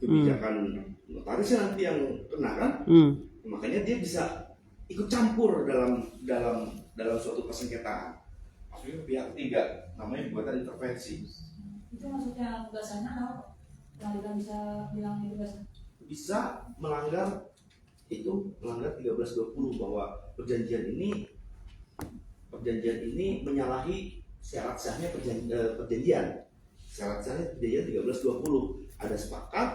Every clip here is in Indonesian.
kebijakan notarisnya nanti yang kena kan. Makanya dia bisa ikut campur dalam suatu persengketaan. Maksudnya pihak ketiga, namanya gugatan intervensi. Itu maksudnya tugasannya apa? Pengadilan bisa bilang tugasnya? Bisa melanggar 1320 bahwa perjanjian ini menyalahi syarat sahnya perjanjian. Syarat sahnya perjanjian 1320. Ada sepakat,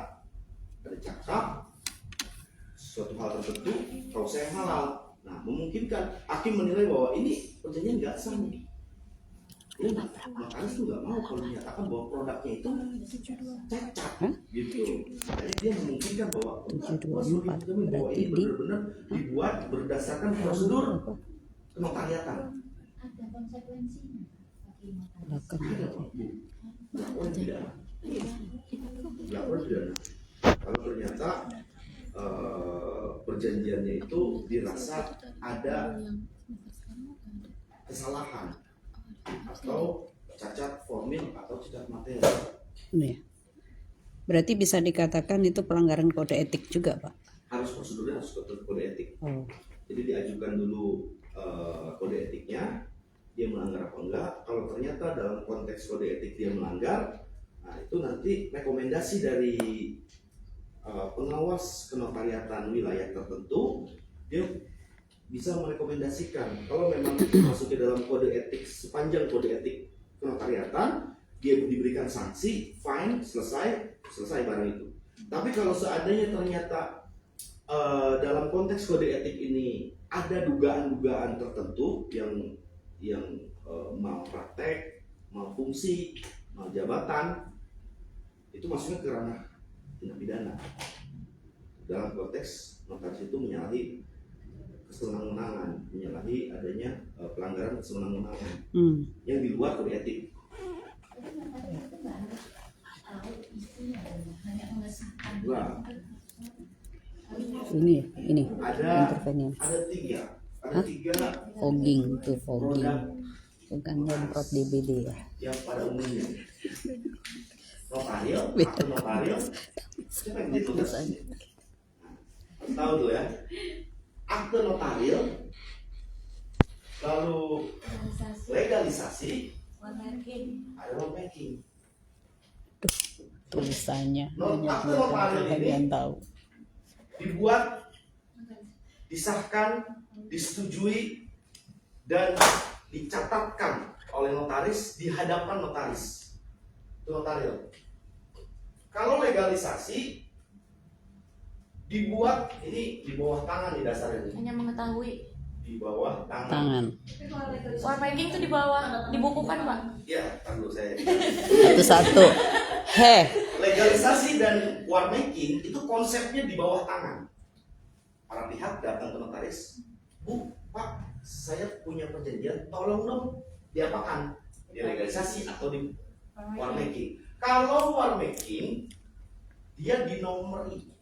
ada cakap, suatu hal tertentu, proses yang halal. Nah, memungkinkan hakim menilai bahwa ini perjanjian nggak sah nih. Notaris tuh nggak mau kalau menyatakan bahwa produknya itu cacat, gitu. Jadi dia memungkinkan bahwa bahwa ini benar-benar dibuat berdasarkan prosedur kenotariatan. Ada konsekuensinya. Laporan pidana. Kalau ternyata perjanjiannya itu dirasa ada kesalahan atau cacat formil atau cacat materi. Ya. Berarti bisa dikatakan itu pelanggaran kode etik juga, Pak? Prosedurnya harus kode etik. Jadi diajukan dulu kode etiknya, dia melanggar apa enggak. Kalau ternyata dalam konteks kode etik dia melanggar, nah itu nanti rekomendasi dari pengawas kenotariatan wilayah tertentu, dia bisa merekomendasikan kalau memang masuk ke dalam kode etik, sepanjang kode etik kenotariatan dia diberikan sanksi, fine, selesai barang itu. Tapi kalau seandainya ternyata dalam konteks kode etik ini ada dugaan-dugaan tertentu yang malpraktek, malfungsi, maljabatan, itu masuknya ke ranah tindak pidana. Dalam konteks notaris itu menyalahi kesenangan-menangan, menyalahi adanya pelanggaran kesenangan-menangan yang di luar kode etik. Nah, ini ada intervensi. tiga Fogging, bukan nyemprot DBD ya. yang pada umumnya notaril, siapa yang ditulis? Tahu tuh ya, akte notaril, lalu legalisasi, ada warmaking. Tulisannya Akte notaril ini tahu. dibuat, disahkan, disetujui, dan dicatatkan oleh notaris di hadapan notaris. Itu notaril. Kalau legalisasi dibuat ini di bawah tangan di dasarnya. Hanya mengetahui. Di bawah tangan. Warmaking itu di bawah, dibukukan, Pak? Ya, tunggu saya. Satu-satu. Legalisasi dan warmaking itu konsepnya di bawah tangan. Para pihak datang ke notaris, Bu, Pak, saya punya perjanjian, tolong dong diapakan? Di legalisasi atau di warmaking. Kalau warmaking, dia dinomori,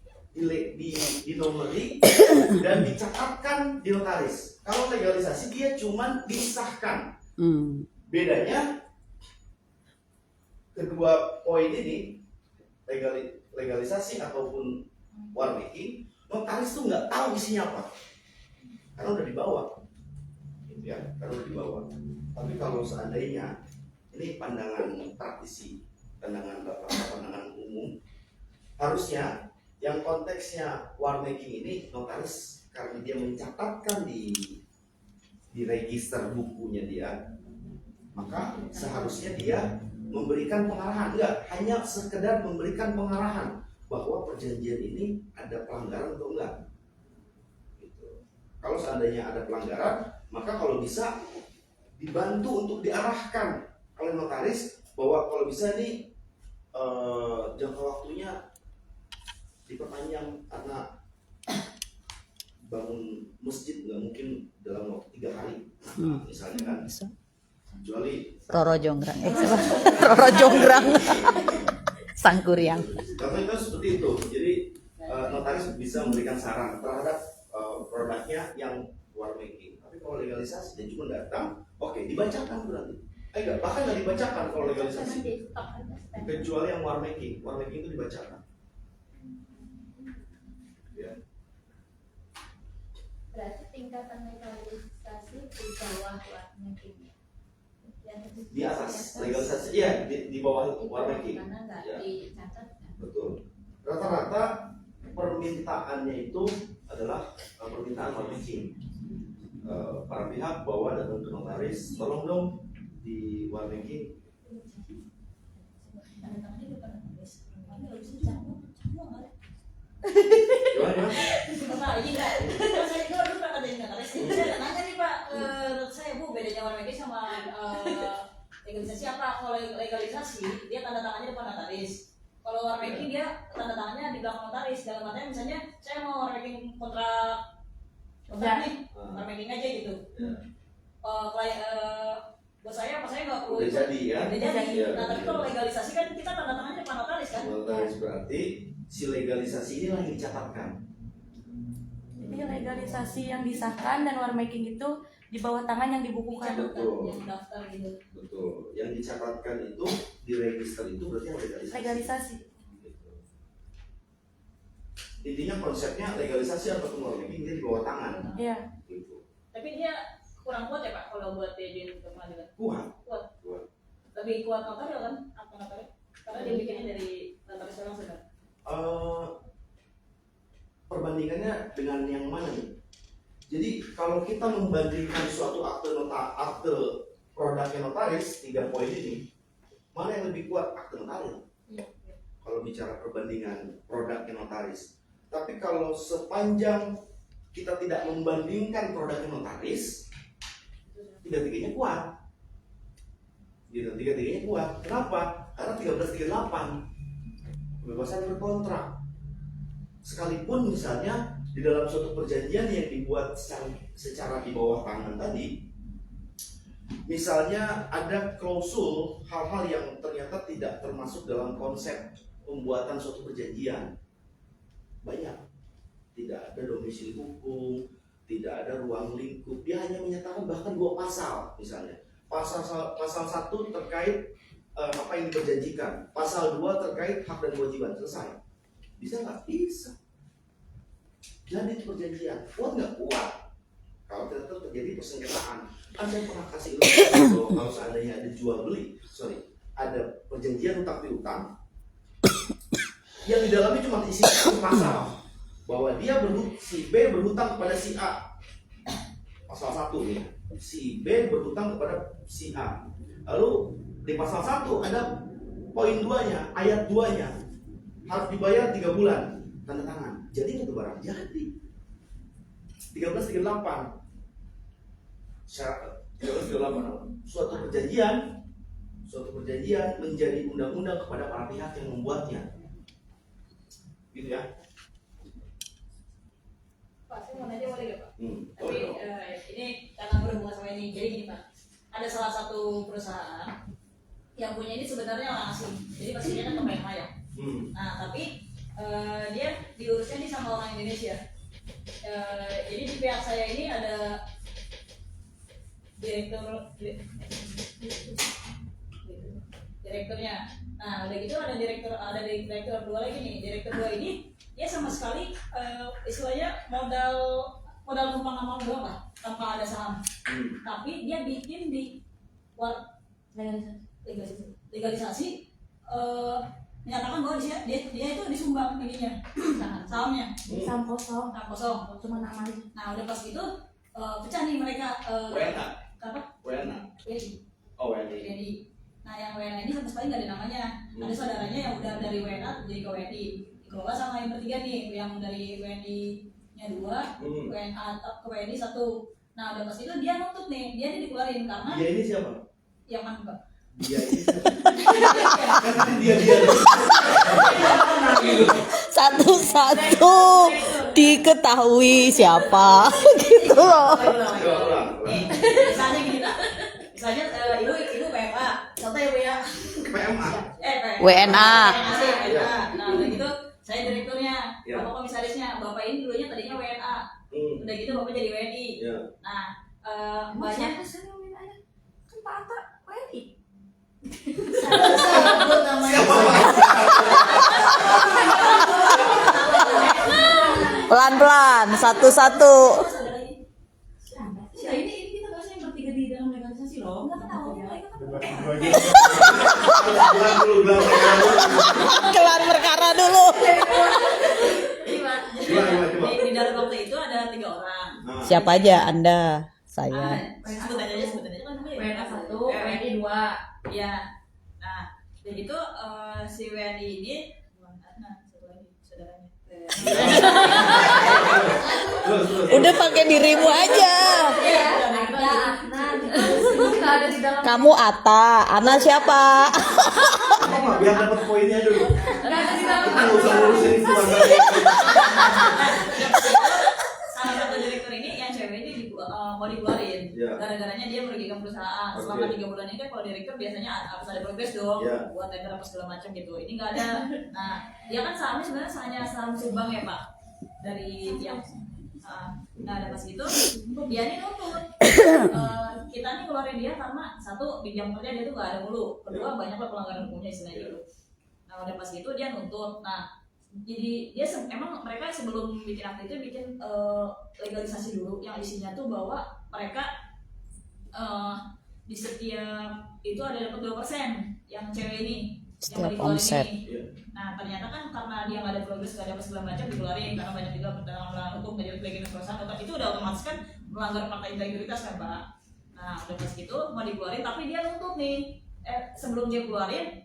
dan dicatatkan di notaris. Kalau legalisasi dia cuma disahkan. Bedanya kedua poin ini, legalisasi ataupun warmaking, notaris tuh nggak tahu isinya apa, karena udah dibawa, gitu ya, karena udah dibawa. Tapi kalau seandainya ini pandangan praktisi, pandangan umum, harusnya yang konteksnya warmaking ini notaris karena dia mencatatkan di register bukunya dia, maka seharusnya dia memberikan pengarahan, enggak hanya sekedar memberikan pengarahan bahwa perjanjian ini ada pelanggaran atau enggak. Gitu. Kalau seandainya ada pelanggaran, maka kalau bisa dibantu untuk diarahkan oleh notaris bahwa kalau bisa nih jangka waktunya diperpanjang karena bangun masjid nggak mungkin dalam waktu 3 hari, misalnya kan. Kecuali Roro Jonggrang, Roro Jonggrang, Sangkuriang. Contohnya seperti itu. Jadi notaris bisa memberikan saran terhadap produknya yang warmaking. Tapi kalau legalisasi dia cuma datang, oke, dibacakan berarti. Bahkan nggak dibacakan kalau legalisasi. Kecuali yang warmaking itu dibacakan. di atas legalisasi, ya di bawah warmaking. Karena nggak Ya. dicatat kan. Betul. Rata-rata permintaannya itu adalah permintaan warmaking. Para pihak bawa datang ke notaris, tolong dong di warmaking. Tanda tangannya udah pada nulis. Tapi nggak bisa campur nggak? Gimana? Bapak ini nggak? Saya itu dulu pernah ada yang notaris. Saya nanya nih Pak, saya Bu bedanya warmaking sama legalisasi apa? Kalau legalisasi dia tanda tangannya depan notaris. Kalau warmaking dia tanda tangannya di belakang notaris. Dalam artian misalnya saya mau warmaking kontrak nih, warmaking aja gitu. Buat saya apa saya nggak perlu Udah itu. jadi ya. Udah jadi. Iya. Nah tapi kalau legalisasi kan kita tanda tangannya depan notaris kan. Notaris berarti si legalisasi ini lagi dicatatkan. Jadi legalisasi yang disahkan dan warmaking itu di bawah tangan yang dibukukan. Betul. Yang daftar gitu. Betul. Yang dicatatkan itu di register itu berarti yang legalisasi. Legalisasi. Gitu. Intinya konsepnya legalisasi ataupun warmaking dia di bawah tangan. Iya. Gitu. Tapi dia kurang kuat ya Pak kalau buat diajuin ke pengadilan. Kuat. Kuat. Lebih kuat notaris kan? Apa notaris? Karena dia bikinnya dari notaris langsung kan. Perbandingannya dengan yang mana nih? Jadi kalau kita membandingkan suatu akte produknya notaris 3 poin ini, mana yang lebih kuat akte notaris? Iya. Kalau bicara perbandingan produknya notaris. Tapi kalau sepanjang kita tidak membandingkan produknya notaris, tiga-tiganya kuat. Gitu, tiga-tiganya kuat. Kenapa? Karena 1338 kebebasan berkontrak. Sekalipun misalnya di dalam suatu perjanjian yang dibuat secara di bawah tangan tadi, misalnya ada klausul hal-hal yang ternyata tidak termasuk dalam konsep pembuatan suatu perjanjian. Banyak. Tidak ada domisili hukum, tidak ada ruang lingkup. Dia hanya menyatakan bahkan 2 pasal misalnya. Pasal 1 terkait apa yang diperjanjikan. Pasal 2 terkait hak dan kewajiban. Selesai. Bisa nggak? Bisa. Jadi itu perjanjian. Kuat nggak? Kuat. Kalau ternyata terjadi persengketaan. Saya pernah kasih ilustrasi kalau seandainya ada jual beli, ada perjanjian hutang piutang yang di dalamnya cuma isi satu pasal bahwa si B berhutang kepada si A. Pasal 1 nih. Si B berhutang kepada si A. Lalu di pasal 1 ada poin 2-nya, ayat 2-nya. Harus dibayar 3 bulan. Tanda tangan. Jadi itu barang jadi. 1338. Syarat 1338. Suatu perjanjian menjadi undang-undang kepada para pihak yang membuatnya. Gitu ya. Pak, saya mau nanya boleh nggak Pak? Oh, Tapi iya. ini karena berhubungan sama ini, jadi gini Pak, ada salah satu perusahaan yang punya ini sebenarnya orang asing, jadi pastinya kan pemain ya. Nah tapi dia diurusnya nih sama orang Indonesia. Jadi di pihak saya ini ada direkturnya. Nah udah gitu ada direktur 2 lagi nih. Direktur 2 ini dia sama sekali istilahnya modal numpang amal doang lah, tanpa ada saham. Tapi dia bikin di legalisasi menyatakan bahwa dia itu disumbang ininya sahamnya Saham kosong. kosong. Cuma nama aja. Nah udah pas itu pecah nih mereka WNA. apa? WNA. WNI. Oh, WNI. WNI. Nah yang WNI ini sama sekali nggak ada namanya. Ada saudaranya yang udah dari WNA jadi ke WNI. Dikelola sama yang bertiga nih, yang dari WNI-nya 2, WNA ke WNI 1. Nah udah pas itu dia nuntut nih, dia dikeluarin karena Dia ini siapa? yang mana Pak? Dia ini kan dia Satu-satu diketahui siapa gitu loh. Misalnya gini Pak. Misalnya ibu PMA, contoh ya Bu ya. PMA. WNA. Nah udah gitu saya direkturnya, Ya. bapak komisarisnya, bapak ini dulunya tadinya WNA. Udah gitu bapak jadi WNI. Ya. Nah Banyak banyak sih yang minanya. Kan Pak Atta WNI. sebut namanya. Pelan-pelan, satu-satu. Ya ini kita bahas yang bertiga di dalam legalisasi loh. Enggak kan awalnya mereka kan Bilang dulu, bilang Kelar perkara dulu. Jadi Pak, jadi Coba. di dalam waktu itu ada 3 orang. Nah, Siapa aja Anda? Saya. Sebut aja kan namanya. WNA 1, WNI 2. Iya. Nah, jadi itu si WNI ini bukan Adnan, satu lagi saudaranya. terus. Udah pakai dirimu aja. Iya, ada Adnan. Nggak ada di dalam. Kamu Ata, Ana siapa? Apa, biar dapat poinnya dulu. Nggak ada di dalam. Kita nggak usah ngurusin keluarga. Salah satu direktur ini yang cewek ini mau dikeluarin. Iya. Gara-garanya dia merugikan perusahaan. Selama 3 bulan ini kan kalau direktur biasanya harus ada progres dong, Iya. buat tender apa segala macam gitu. Ini nggak ada. Nah, dia kan sahamnya sebenarnya hanya saham Subang ya Pak, dari tiap. Nah, ada pas gitu dia nih nuntut kita nih keluarin dia karena satu di jam kerja dia tuh nggak ada mulu, kedua banyak lah pelanggaran hukumnya istilahnya gitu. Nah, udah pas gitu dia nuntut. Nah, jadi dia emang mereka sebelum bikin akte itu bikin legalisasi dulu yang isinya tuh bahwa mereka di setiap itu ada dapat 2% yang cewek ini yang Setiap dikeluarin omset. ini. Iya. Nah, ternyata kan karena dia nggak ada progres, nggak ada apa segala macam dikeluarin karena banyak juga pertentangan hukum dari bagian perusahaan atau itu udah otomatis kan melanggar fakta integritas kan Pak. Nah, udah pas gitu mau dikeluarin tapi dia nuntut nih sebelum dia keluarin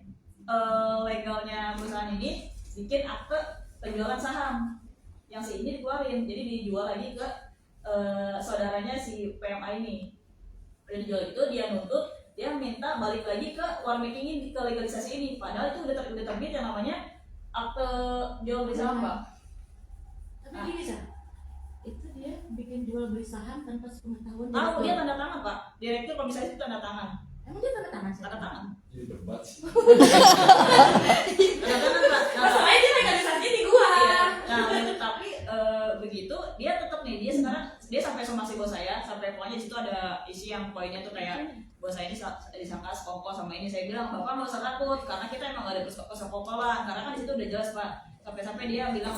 legalnya perusahaan ini bikin akte penjualan saham yang si ini dikeluarin, jadi dijual lagi ke saudaranya si PMA ini. Udah dijual itu dia nuntut, dia minta balik lagi ke war making ini, ke legalisasi ini, padahal itu udah terbit yang namanya akte jual beli saham Pak. Tapi gini Sa, itu dia bikin jual beli saham tanpa sepengetahuan. Tahu dia tanda tangan Pak, direktur komisaris itu tanda tangan, Emang dia tanda tangan sih? tanda tangan, Jadi berbat sih. tanda tangan Pak. Nah, Masalahnya dia legalisasi di gua. iya. Nah, tapi begitu dia tetap nih, dia sekarang dia sampai somasi bos saya, sampai pokoknya di situ ada isi yang poinnya tuh kayak bos saya ini disangka sekongkol sama ini. Saya bilang bapak nggak usah takut karena kita emang gak ada persekongkolan, karena kan di situ udah jelas Pak. Sampai dia bilang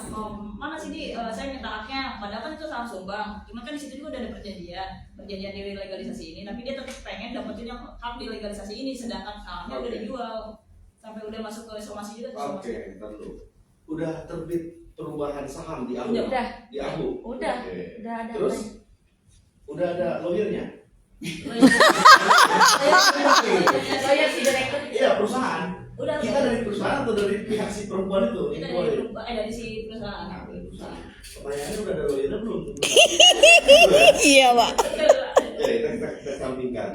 mana sih di saya minta haknya, padahal kan itu saham Subang. Cuma kan di situ juga udah ada perjanjian di legalisasi ini, tapi dia tetap pengen dapetin yang hak di legalisasi ini, sedangkan sahamnya udah dijual sampai udah masuk ke somasi juga. Oke, ntar dulu. Udah terbit perubahan saham di AHU. Udah. Di AHU. Udah. Oke. Udah ada. Terus udah ada lawyernya? Lawyer si direktur. Iya, perusahaan. Udah. Kita dari perusahaan atau dari pihak si perempuan itu? Kita Ini lawyer. dari si perusahaan. Nah, dari perusahaan. Pertanyaannya udah ada lawyernya belum? Iya, Pak. Ya, kita sampingkan.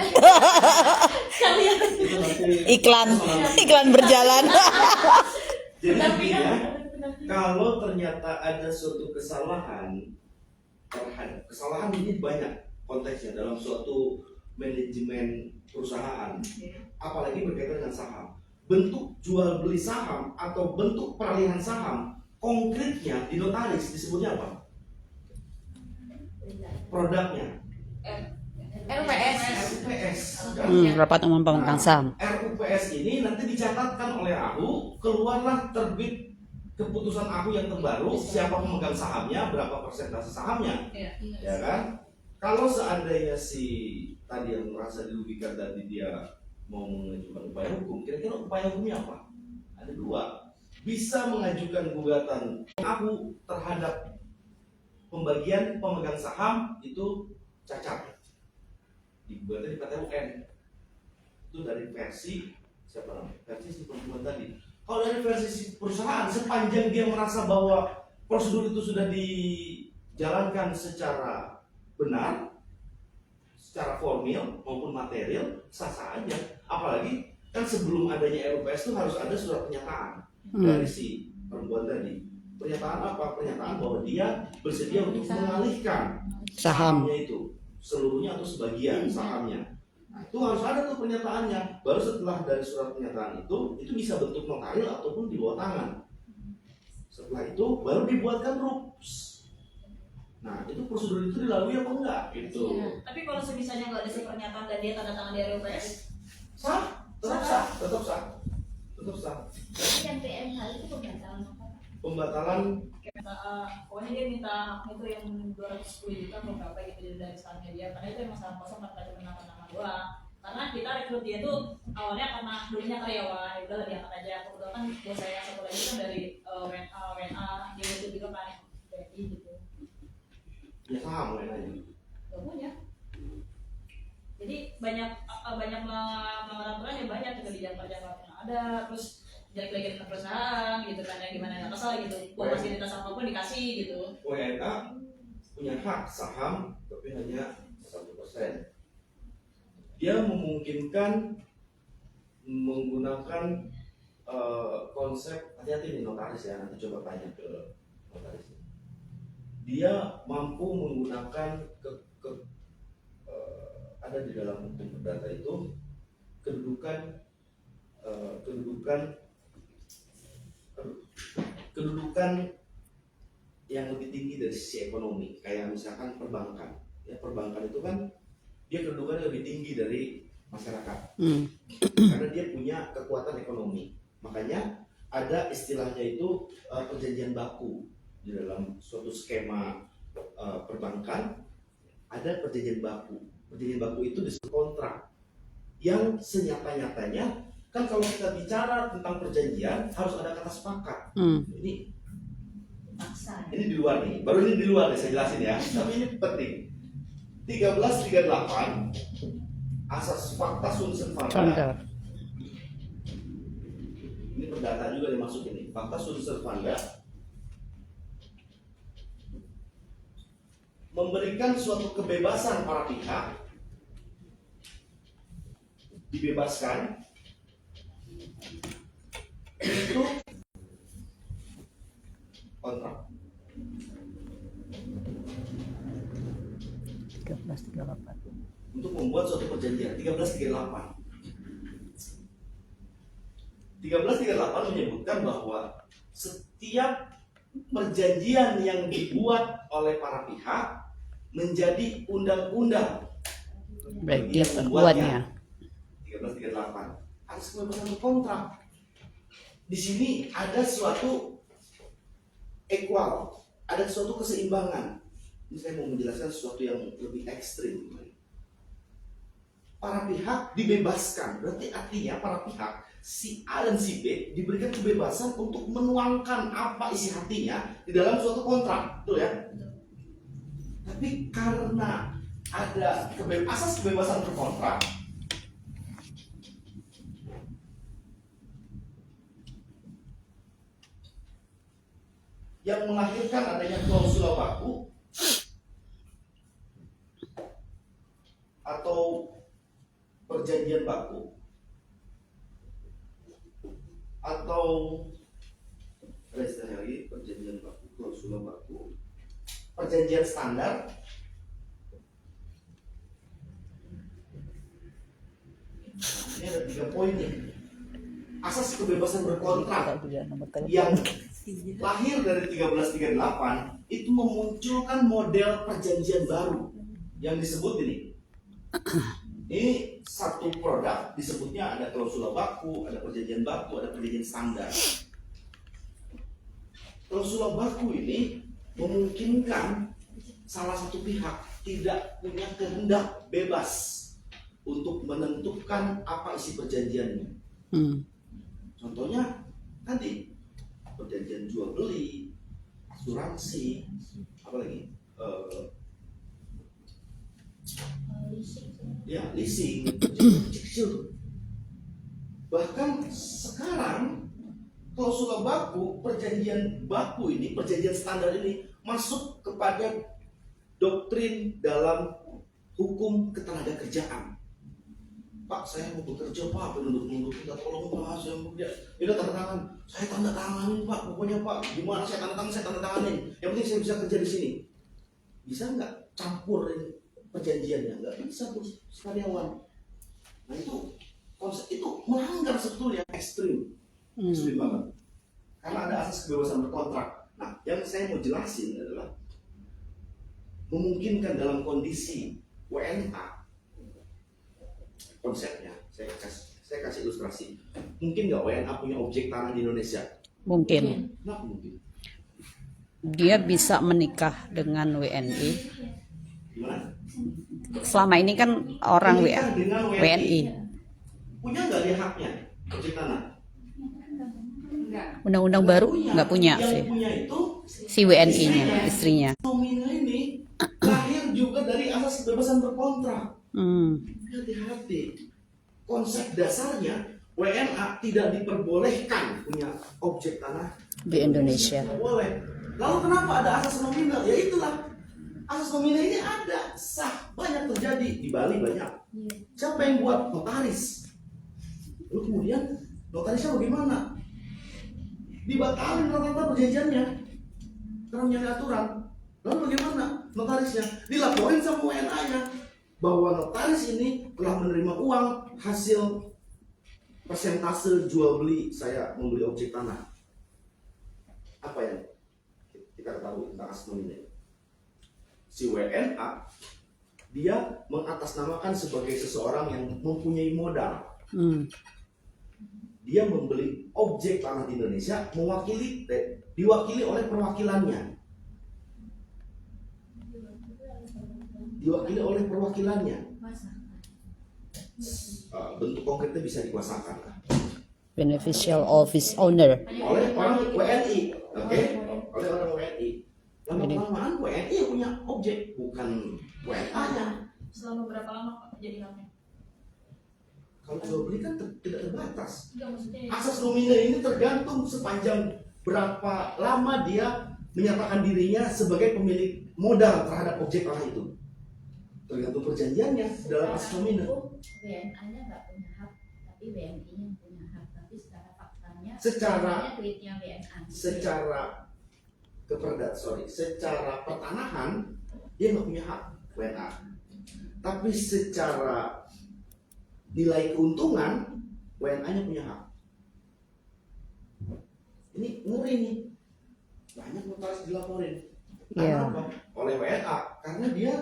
Kalian. Itu nanti Iklan berjalan. Jadi intinya, kalau ternyata ada suatu kesalahan terhadap kesalahan ini banyak konteksnya dalam suatu manajemen perusahaan, apalagi berkaitan dengan saham. Bentuk jual beli saham atau bentuk peralihan saham konkretnya di notaris disebutnya apa? Produknya RPS. RUPS. Rapat umum pemegang saham. RUPS ini nanti dicatatkan oleh AHU, keluarlah terbit keputusan AHU yang terbaru, siapa pemegang sahamnya, berapa persentase sahamnya, ya kan? Kalau seandainya si tadi yang merasa dirugikan tadi dia mau mengajukan upaya hukum, kira-kira upaya hukumnya apa? Ada 2, bisa mengajukan gugatan AHU terhadap pembagian pemegang saham itu cacat, digugatnya di PT UN. Itu dari versi siapa namanya? Versi si perempuan tadi. Kalau dari versi si perusahaan, sepanjang dia merasa bahwa prosedur itu sudah dijalankan secara benar, secara formil maupun material, sah-sah aja. Apalagi kan sebelum adanya RUPS itu harus ada surat pernyataan dari si perempuan tadi. Pernyataan apa? Pernyataan bahwa dia bersedia untuk mengalihkan sahamnya itu, seluruhnya atau sebagian sahamnya. Nah, itu harus ada tuh pernyataannya. Baru setelah dari surat pernyataan itu bisa bentuk notaril ataupun di bawah tangan. Setelah itu baru dibuatkan RUPS. Nah, itu prosedur itu dilalui apa enggak? Gitu. Tapi kalau misalnya nggak ada si pernyataan dan dia tanda tangan di RUPS, Sah, tetap sah, tetap sah, tetap sah. tapi yang PMH itu pembatalan apa? Pembatalan Pokoknya dia minta haknya itu yang 210 juta atau berapa gitu dari sahamnya dia, karena itu emang saham kosong kan cuma nama-nama doang. karena kita rekrut dia tuh awalnya karena dulunya karyawan, ya udah diangkat aja. Kebetulan kan bos saya satu lagi kan dari WNA dia itu juga kan BNI gitu. Ya sama ya aja. Gak punya. Jadi banyak melanggar aturan ya banyak gitu di jangka ada, terus jelek-jelekin ke perusahaan gitu kan, yang gimana nggak kesal gitu, buat fasilitas apapun dikasih gitu. WNA punya hak saham tapi hanya 1%. Dia memungkinkan menggunakan konsep, hati-hati nih notaris ya, nanti coba tanya ke notaris. Dia mampu menggunakan ada di dalam hukum perdata itu kedudukan yang lebih tinggi dari sisi ekonomi, kayak misalkan perbankan. Ya, perbankan itu kan dia kedudukannya lebih tinggi dari masyarakat, karena dia punya kekuatan ekonomi. Makanya ada istilahnya itu perjanjian baku di dalam suatu skema perbankan. Ada perjanjian baku. Perjanjian baku itu disebut kontrak, yang senyata-nyatanya kan kalau kita bicara tentang perjanjian harus ada kata sepakat. Ini Paksa. di luar nih, baru ini di luar nih saya jelasin ya, tapi ini penting. 1338 asas fakta sunt servanda. Ini perdata juga dimasuk ini. Fakta sunt servanda memberikan suatu kebebasan para pihak, dibebaskan untuk kontrak. 1338. Untuk membuat suatu perjanjian. 1338 menyebutkan bahwa setiap perjanjian yang dibuat oleh para pihak menjadi undang-undang Baik, bagi dia yang membuatnya. pembuatnya. 1338 harus kebebasan berkontrak. Di sini ada suatu equal, ada suatu keseimbangan. Ini saya mau menjelaskan sesuatu yang lebih ekstrim. Para pihak dibebaskan, berarti artinya para pihak si A dan si B diberikan kebebasan untuk menuangkan apa isi hatinya di dalam suatu kontrak, betul ya? Tapi karena ada asas kebebasan berkontrak, yang melahirkan adanya klausula baku atau perjanjian baku atau ada istilah lagi, perjanjian baku, klausula baku, perjanjian standar, ini ada 3 poin nih. Asas kebebasan berkontrak yang lahir dari 1338 itu memunculkan model perjanjian baru yang disebut ini. Ini satu produk disebutnya ada klausula baku, ada perjanjian baku, ada perjanjian standar. Klausula baku ini memungkinkan salah satu pihak tidak punya kehendak bebas untuk menentukan apa isi perjanjiannya. Contohnya tadi perjanjian jual beli, asuransi, apa lagi? Leasing, kecil. Bahkan sekarang klausula baku, perjanjian baku ini, perjanjian standar ini masuk kepada doktrin dalam hukum ketenagakerjaan. Pak, saya mau bekerja, Pak, penduduk kita tolong Pak, saya mau kerja. Ya udah tanda tangan, saya tanda tanganin Pak, pokoknya Pak, gimana saya tanda tanganin. Yang penting saya bisa kerja di sini. Bisa nggak campurin perjanjiannya? Nggak bisa, bos, karyawan. Nah itu konsep itu melanggar sebetulnya ekstrim banget. Karena ada asas kebebasan berkontrak. Nah, yang saya mau jelasin adalah memungkinkan dalam kondisi WNA. Konsepnya, saya kasih ilustrasi. Mungkin nggak WNA punya objek tanah di Indonesia? Mungkin. Kenapa mungkin? Dia bisa menikah dengan WNI. Gimana? selama ini kan orang Menikah dengan WNI. Punya nggak dia haknya objek tanah? Undang-undang baru nggak punya Yang sih. punya itu Si WNI-nya, istrinya. nomina ini lahir juga dari asas kebebasan berkontrak. Hmm. Hati-hati. Konsep dasarnya WNA tidak diperbolehkan punya objek tanah Di Indonesia. Tidak boleh. Lalu kenapa ada asas nominal? Ya itulah. Asas nominal ini ada, sah, banyak terjadi di Bali banyak. Siapa yang buat? Notaris. Lalu kemudian notarisnya bagaimana? Dibatalin rata-rata perjanjiannya karena menyalahi aturan. Lalu bagaimana notarisnya? Dilaporin sama WNA-nya bahwa notaris ini telah menerima uang hasil persentase jual beli saya membeli objek tanah. Apa yang kita ketahui tentang asas nominal? Si WNA dia mengatasnamakan sebagai seseorang yang mempunyai modal. Hmm. Dia membeli objek tanah di Indonesia diwakili oleh perwakilannya. Diwakili oleh perwakilannya. Bentuk konkretnya bisa dikuasakan Beneficial office owner. oleh orang WNI, oke? Oleh orang WNI. Lama-lamaan WNI yang punya objek, bukan WNA-nya. Selama berapa lama Pak jadi haknya? Kalau jual beli kan tidak terbatas. Enggak, maksudnya Asas nominal ini tergantung sepanjang berapa lama dia menyatakan dirinya sebagai pemilik modal terhadap objek tanah itu. Tergantung perjanjiannya dalam asas nominal. WNA-nya nggak punya hak, tapi WNI-nya punya hak. Tapi secara faktanya, Secara- duitnya WNA. Secara pertanahan dia nggak punya hak WNA. Tapi secara nilai keuntungan WNA-nya punya hak. Ini ngeri nih. Banyak notaris dilaporin. Iya. Kenapa? Oleh WNA karena dia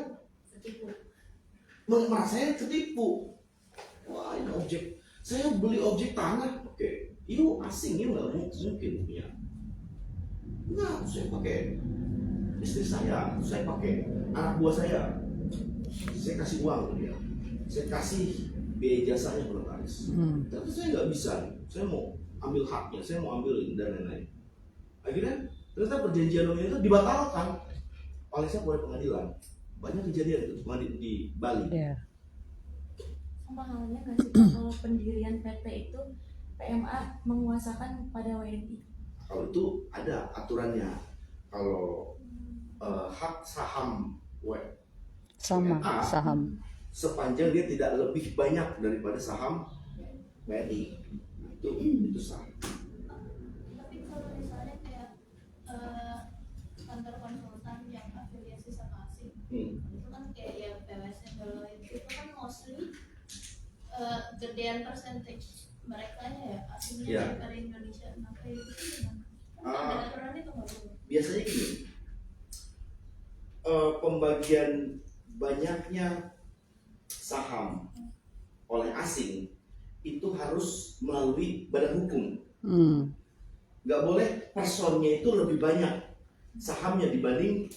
Setipu. merasa ketipu. Wah, ini objek. Saya beli objek tanah. Oke. Itu asing, itu nggak mungkin punya. Enggak, saya pakai istri saya pakai anak buah saya kasih uang ke dia, saya kasih biaya jasanya ke notaris. Tapi saya nggak bisa, saya mau ambil haknya, saya mau ambil ini dan lain-lain. Akhirnya ternyata perjanjian itu dibatalkan oleh siapa? Oleh pengadilan. Banyak kejadian itu di Bali. Ya. Sama halnya nggak sih Pak, kalau pendirian PT itu PMA menguasakan pada WNI? Kalau itu ada aturannya. Kalau hak saham Sama WNA, saham. sepanjang dia tidak lebih banyak daripada saham WNI, itu sah. Tapi kalau misalnya kayak kantor konsultan yang afiliasi sama asing, itu kan kayak ya PwC Deloitte itu kan mostly gedean percentage mereka ya asingnya Iya. daripada Indonesia. Nah kayak gitu gimana? Ada aturan itu nggak boleh? Biasanya gini, pembagian banyaknya saham oleh asing itu harus melalui badan hukum. Nggak boleh personnya itu lebih banyak sahamnya dibanding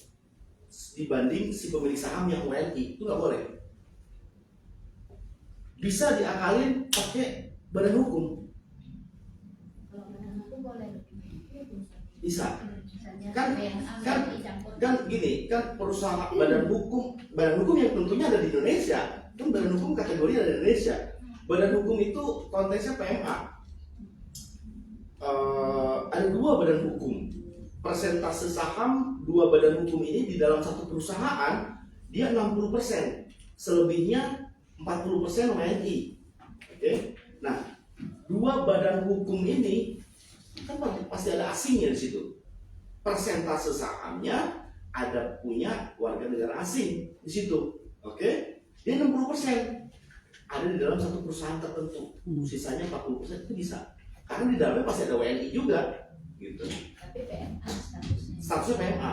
si pemilik saham yang WNI, itu nggak boleh. Bisa diakalin pakai badan hukum, Kalau badan hukum boleh lebih. bisa. Misalnya Kan- WNA kan- dicampur. Kan gini, kan perusahaan badan hukum yang tentunya ada di Indonesia, kan badan hukum kategori ada di Indonesia. Badan hukum itu konteksnya PMA. Ada dua badan hukum. Persentase saham dua badan hukum ini di dalam satu perusahaan dia 60%, selebihnya 40% WNI. Oke. Nah, dua badan hukum ini kan pasti ada asingnya di situ. Persentase sahamnya ada punya warga negara asing di situ. Oke. Dia 60% ada di dalam satu perusahaan tertentu. Sisanya 40% itu bisa. Karena di dalamnya pasti ada WNI juga gitu. Tapi PMA statusnya. Statusnya PMA,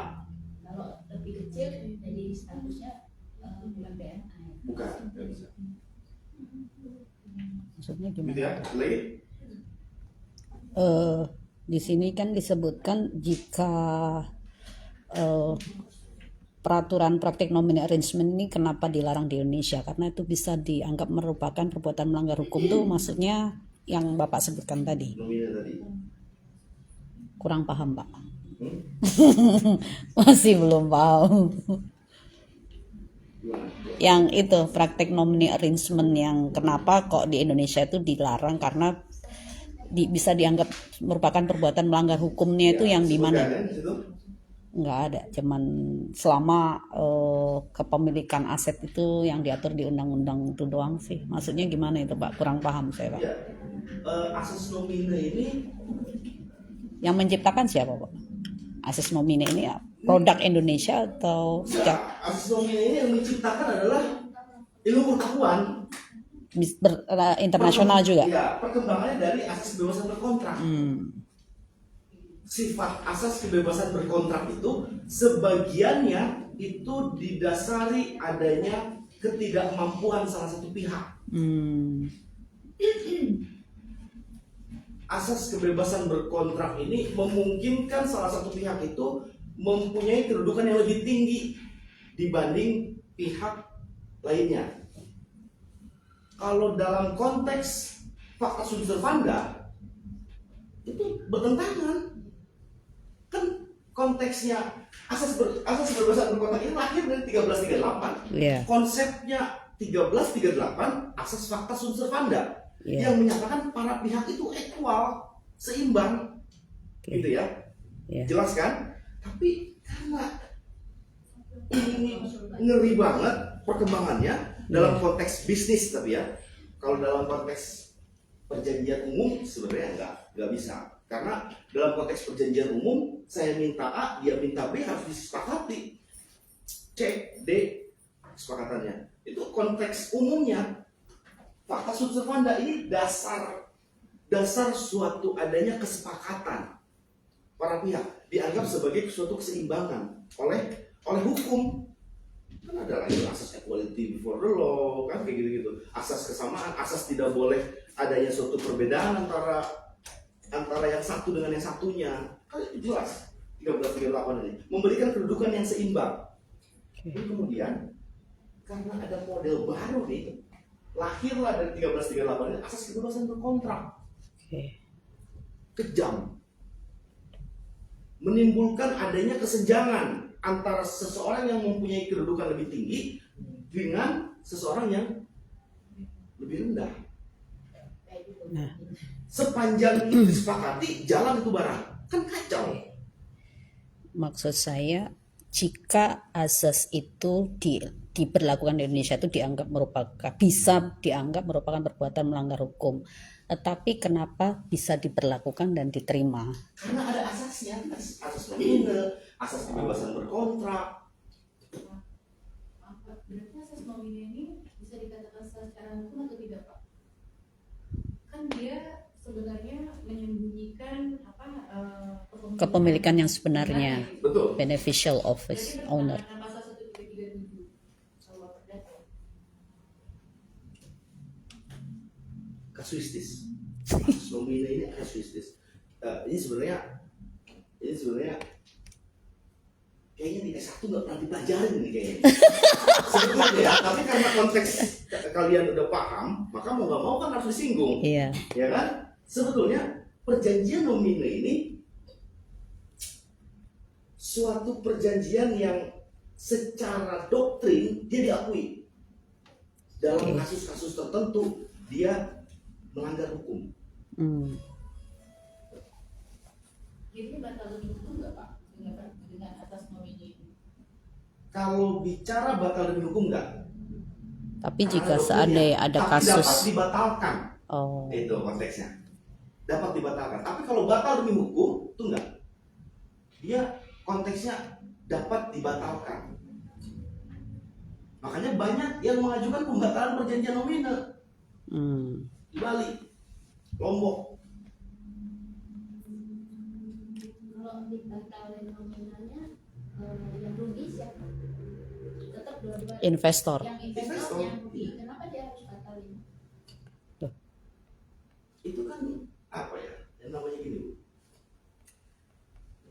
Kalau lebih kecil jadi statusnya bukan PMA ya. bukan, nggak bisa. Maksudnya Gitu gimana? ya, lagi. Di sini kan disebutkan jika peraturan praktik nominal arrangement ini kenapa dilarang di Indonesia? Karena itu bisa dianggap merupakan perbuatan melanggar hukum tuh, maksudnya yang Bapak sebutkan tadi. Nomina tadi. Kurang paham, Pak. Hmm? Masih belum paham. Gimana? Yang itu praktik nominal arrangement yang kenapa kok di Indonesia itu dilarang karena bisa dianggap merupakan perbuatan melanggar hukumnya itu yang di mana? Sebutkan, di situ? Nggak ada, cuman selama kepemilikan aset itu yang diatur di undang-undang itu doang sih. Maksudnya gimana itu Pak? Kurang paham saya Pak. Ya. Asas nomina ini Yang menciptakan siapa Pak? Asas nomina ini ya produk Indonesia atau sejak asas nomina ini yang menciptakan adalah ilmu pengetahuan internasional juga? Ya, perkembangannya dari asas kebebasan berkontrak. Sifat asas kebebasan berkontrak itu sebagiannya itu didasari adanya ketidakmampuan salah satu pihak. Asas kebebasan berkontrak ini memungkinkan salah satu pihak itu mempunyai kedudukan yang lebih tinggi dibanding pihak lainnya. Kalau dalam konteks fakta sunt servanda itu bertentangan. Kan konteksnya asas kebebasan berkontrak ini lahir dari 1338. Yeah. Konsepnya 1338 asas fakta sunt servanda. Yeah. Yang menyatakan para pihak itu equal, seimbang, gitu ya. Yeah. Jelas kan? Tapi karena ini ngeri banget perkembangannya dalam konteks bisnis, tapi ya kalau dalam konteks perjanjian umum sebenarnya nggak bisa, karena dalam konteks perjanjian umum saya minta A, dia minta B, harus disepakati, C, D kesepakatannya. Itu konteks umumnya. Fakta sunt servanda ini dasar suatu adanya kesepakatan para pihak, dianggap sebagai suatu keseimbangan oleh hukum. Kan ada lagi asas equality before the law, kan kayak gitu-gitu. Asas kesamaan, asas tidak boleh adanya suatu perbedaan antara yang satu dengan yang satunya. Kan itu jelas 1338 ini memberikan kedudukan yang seimbang. Tapi kemudian karena ada model baru nih, lahirlah dari 1338 ini asas kebebasan berkontrak. Kejam, menimbulkan adanya kesenjangan antara seseorang yang mempunyai kedudukan lebih tinggi dengan seseorang yang lebih rendah. Nah, Sepanjang itu disepakati, jalan itu barang, kan kacau. maksud saya jika asas itu diberlakukan di Indonesia itu bisa dianggap merupakan perbuatan melanggar hukum. Tetapi kenapa bisa diberlakukan dan diterima? Karena ada asasnya, asas nominal, asas kebebasan berkontrak. Berarti asas nomina ini bisa dikatakan secara hukum atau tidak Pak? Kan dia sebenarnya menyembunyikan Kepemilikan yang sebenarnya, Betul. beneficial office owner. Pasal 1337 kalau perdata. Kasuistis. Asas nomina ini kasuistis. Ini sebenarnya kayaknya di S1 nggak pernah dipelajarin nih kayaknya. Sebetulnya ya, tapi karena konteks kalian udah paham, maka mau nggak mau kan harus disinggung, Iya. ya kan? Sebetulnya perjanjian nomina ini suatu perjanjian yang secara doktrin dia diakui. Dalam kasus-kasus tertentu dia melanggar hukum. Jadi batal demi hukum nggak Pak dengan atas nomina ini? Kalau bicara batal demi hukum enggak. Tapi jika seandainya ada Tapi kasus, dapat dibatalkan. oh, Itu konteksnya. Dapat dibatalkan. Tapi kalau batal demi hukum itu enggak. Dia konteksnya dapat dibatalkan. Makanya banyak yang mengajukan pembatalan perjanjian nominal di Bali, Lombok. Kalau dibatalin nominalnya yang rugi siapa? Tetap dua-dua investor. yang investor yang rugi. Kenapa dia harus batalin? Itu kan apa ya? Yang namanya gini, Bu.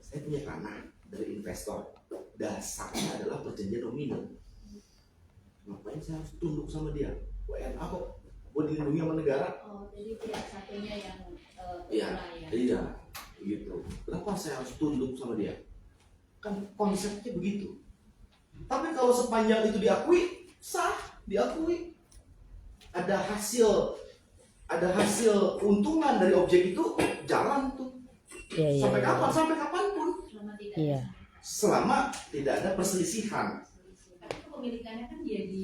Saya punya tanah dari investor dasarnya adalah perjanjian nominal. Ngapain saya harus tunduk sama dia? WNA kok, gue dilindungi sama negara. Oh, jadi pihak satunya yang Iya, ya. iya, begitu. Kenapa saya harus tunduk sama dia? Kan konsepnya begitu. Tapi kalau sepanjang itu diakui, sah, diakui. Ada hasil keuntungan dari objek itu, jalan tuh. Iya, iya. Sampai kapan? Sampai kapanpun. Selama tidak Iya. Selama tidak ada perselisihan. tapi kepemilikannya kan dia di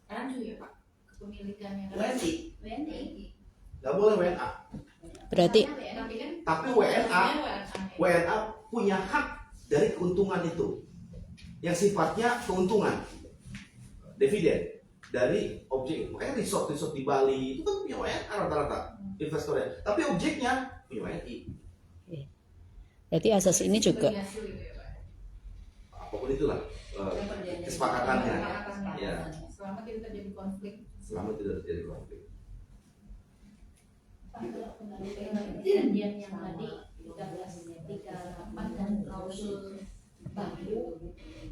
Rancu ya Pak, kepemilikannya kan WNI, WNI. nggak boleh WNA. Berarti Tapi kan Tapi WNA WNA. punya hak dari keuntungan itu, yang sifatnya keuntungan, dividen dari objek. Makanya resort di Bali itu kan punya WNA rata-rata investornya. Tapi objeknya punya WNI. berarti asas ini juga Berhasil gitu ya Pak. Apapun itulah kesepakatannya. Ya. Selama tidak terjadi konflik. Selama tidak terjadi konflik. Pak, kalau kembali ke perjanjian yang tadi 1338 dan klausul baku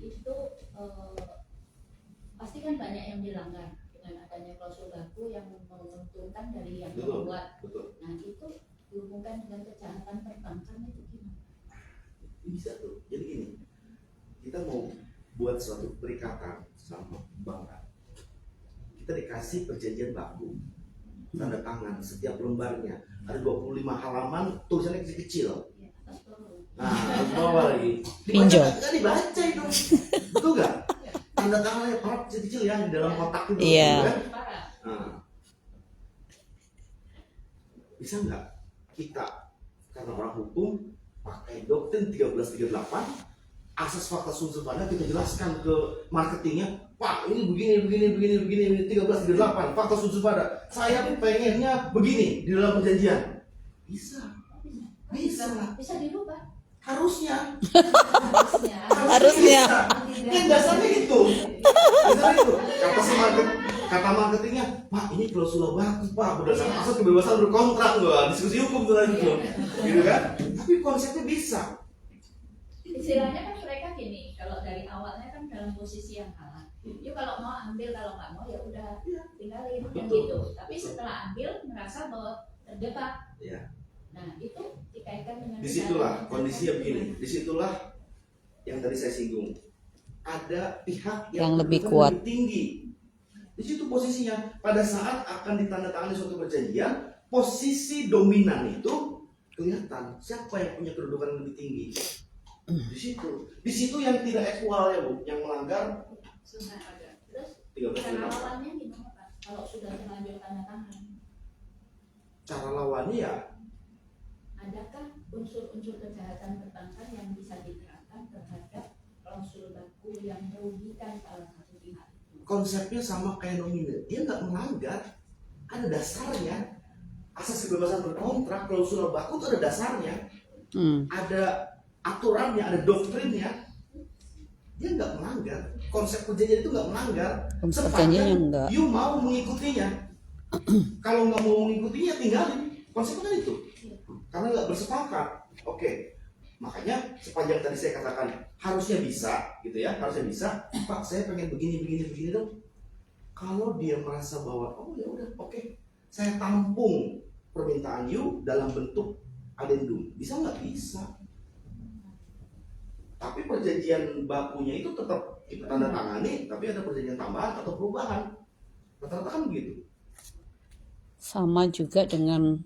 itu pasti kan banyak yang dilanggar dengan adanya klausul baku yang menguntungkan dari yang Betul. membuat. Betul. Nah itu dihubungkan dengan kejahatan perbankan itu gimana? Bisa tuh. Jadi gini, kita mau buat suatu perikatan sama bank, kita dikasih perjanjian baku, tanda tangan setiap lembarnya ada 25 halaman, tulisannya kecil-kecil. Ya, atas bawah. Nah, harus bawa lagi. Pinjol. Nggak dibaca itu, betul nggak? Tanda tangannya parah kecil-kecil ya di dalam kotak itu. Iya. Kan? Parah. Nah, bisa nggak kita karena orang hukum pakai doktrin 1338, asas fakta sum sifatnya kita jelaskan ke marketingnya, Pak ini begini 1338 fakta sum sifatnya, saya pengennya begini di dalam perjanjian. Bisa Bisa dirubah. harusnya Harusnya. kan dasarnya itu kata marketingnya, Pak ini klausul baku Pak berdasarkan asas kebebasan berkontrak, gua diskusi hukum tuh tadi tuh, gitu kan? Tapi konsepnya bisa. Istilahnya kan mereka gini, kalau dari awalnya kan dalam posisi yang kalah. Yuk kalau mau ambil, kalau nggak mau ya udah tinggalin yang Betul. gitu. Tapi setelah ambil merasa bahwa terjebak. Iya. Nah itu dikaitkan dengan Disitulah kejahatan kondisinya perbankan. begini. Disitulah yang tadi saya singgung. Ada pihak Yang lebih kedudukan kuat. lebih tinggi. Di situ posisinya. Pada saat akan ditandatangani suatu perjanjian, posisi dominan itu kelihatan. Siapa yang punya kedudukan yang lebih tinggi? Di situ. Di situ yang tidak equal ya Bu, yang melanggar Sudah ada. Terus 13 cara lawannya gimana Pak? Kalau sudah terlanjur tanda tangan, cara lawannya ya adakah unsur-unsur kejahatan perbankan yang bisa diterapkan terhadap klausul baku yang merugikan salah satu pihak? konsepnya sama kayak nominal. Dia nggak melanggar, ada dasarnya. Asas kebebasan berkontrak, klausul baku itu ada dasarnya, ada aturannya, ada doktrinnya. Dia nggak melanggar. Konsep perjanjian itu nggak melanggar. Konsep perjanjiannya enggak. You mau mengikutinya. Kalau nggak mau mengikutinya tinggalin. Konsepnya kan itu. Karena nggak bersepakat. Oke. Makanya sepanjang tadi saya katakan harusnya bisa, gitu ya, harusnya bisa. Pak, saya pengen begini dong. Kalau dia merasa bahwa oh ya udah, oke, saya tampung permintaan you dalam bentuk adendum, bisa nggak? Bisa. Tapi perjanjian bakunya itu tetap kita tanda tangani, tapi ada perjanjian tambahan atau perubahan. Rata-rata kan begitu. Sama juga dengan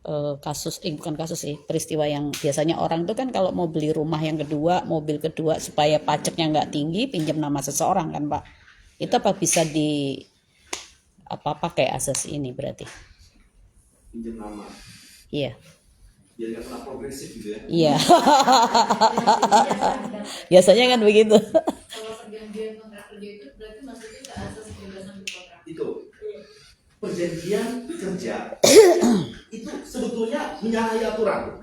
bukan kasus sih, peristiwa yang biasanya orang tuh kan kalau mau beli rumah yang kedua, mobil kedua supaya pajaknya nggak tinggi, pinjam nama seseorang kan Pak. Itu apa bisa di pakai asas ini berarti? Pinjam nama, Iya. biar nggak kena progresif gitu ya. Iya. Biasanya kan begitu. Kalau perjanjian kontrak kerja itu berarti maksudnya ke asas kebebasan berkontrak. Itu perjanjian kerja itu sebetulnya menyalahi aturan.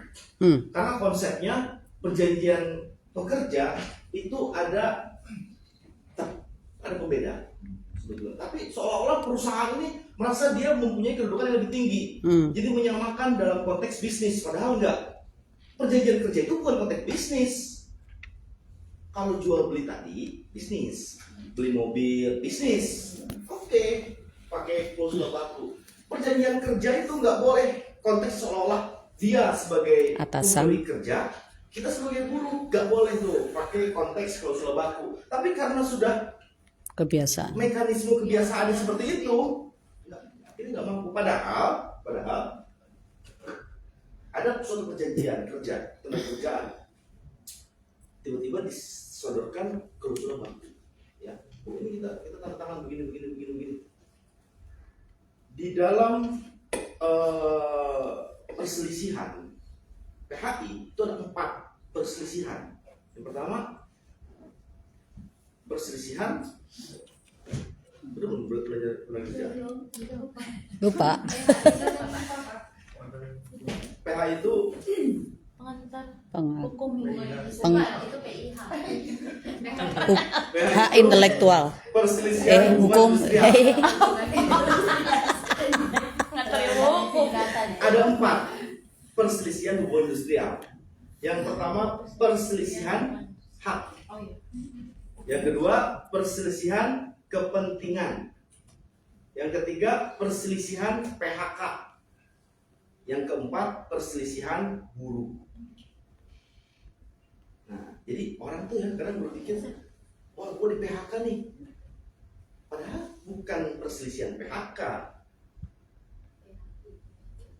Karena konsepnya perjanjian pekerja itu ada pembeda sebetulnya. Tapi seolah-olah perusahaan ini merasa dia mempunyai kedudukan yang lebih tinggi. Jadi menyamakan dalam konteks bisnis, padahal enggak. Perjanjian kerja itu bukan konteks bisnis. Kalau jual beli tadi bisnis, beli mobil bisnis, oke, pakai klausul baku. Perjanjian kerja itu nggak boleh konteks seolah-olah dia sebagai Atasan. pemberi kerja, kita sebagai buruh nggak boleh tuh pakai konteks klausul baku. Tapi karena sudah Kebiasaan. mekanisme kebiasaannya seperti itu, ini nggak mampu. Padahal ada suatu perjanjian kerja tentang kerjaan, tiba-tiba disodorkan klausul baku. Ya, ini kita tanda tangan begini. Di dalam perselisihan PHI itu ada 4 perselisihan. Yang pertama perselisihan, belum belajar kerja. Lupa. PHI itu pengantar Pengal. hukum Peng- itu PIH. Hak intelektual. perselisihan Hukum. industrial. Nganterin hukum. Ada 4 perselisihan hubungan industrial. Yang pertama perselisihan hak. Oh iya. Yang kedua perselisihan kepentingan. Yang ketiga perselisihan PHK. Yang keempat perselisihan buruh. Nah, jadi orang tuh ya kadang berpikir, wah gue di PHK nih. Padahal bukan perselisihan PHK.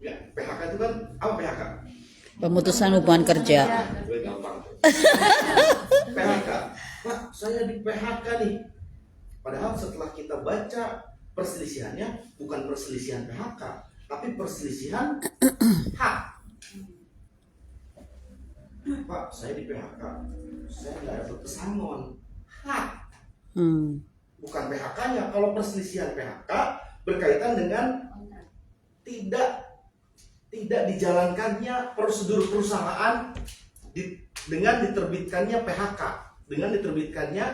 Ya, PHK itu kan apa PHK? Pemutusan hubungan kerja. Gue gampang. PHK. Pak, saya di PHK nih. Padahal setelah kita baca perselisihannya bukan perselisihan PHK, tapi perselisihan hak. Pak, saya di PHK. Saya nggak dapat pesangon. Hak, bukan PHK-nya. Kalau perselisihan PHK berkaitan dengan tidak dijalankannya prosedur perusahaan dengan diterbitkannya PHK, dengan diterbitkannya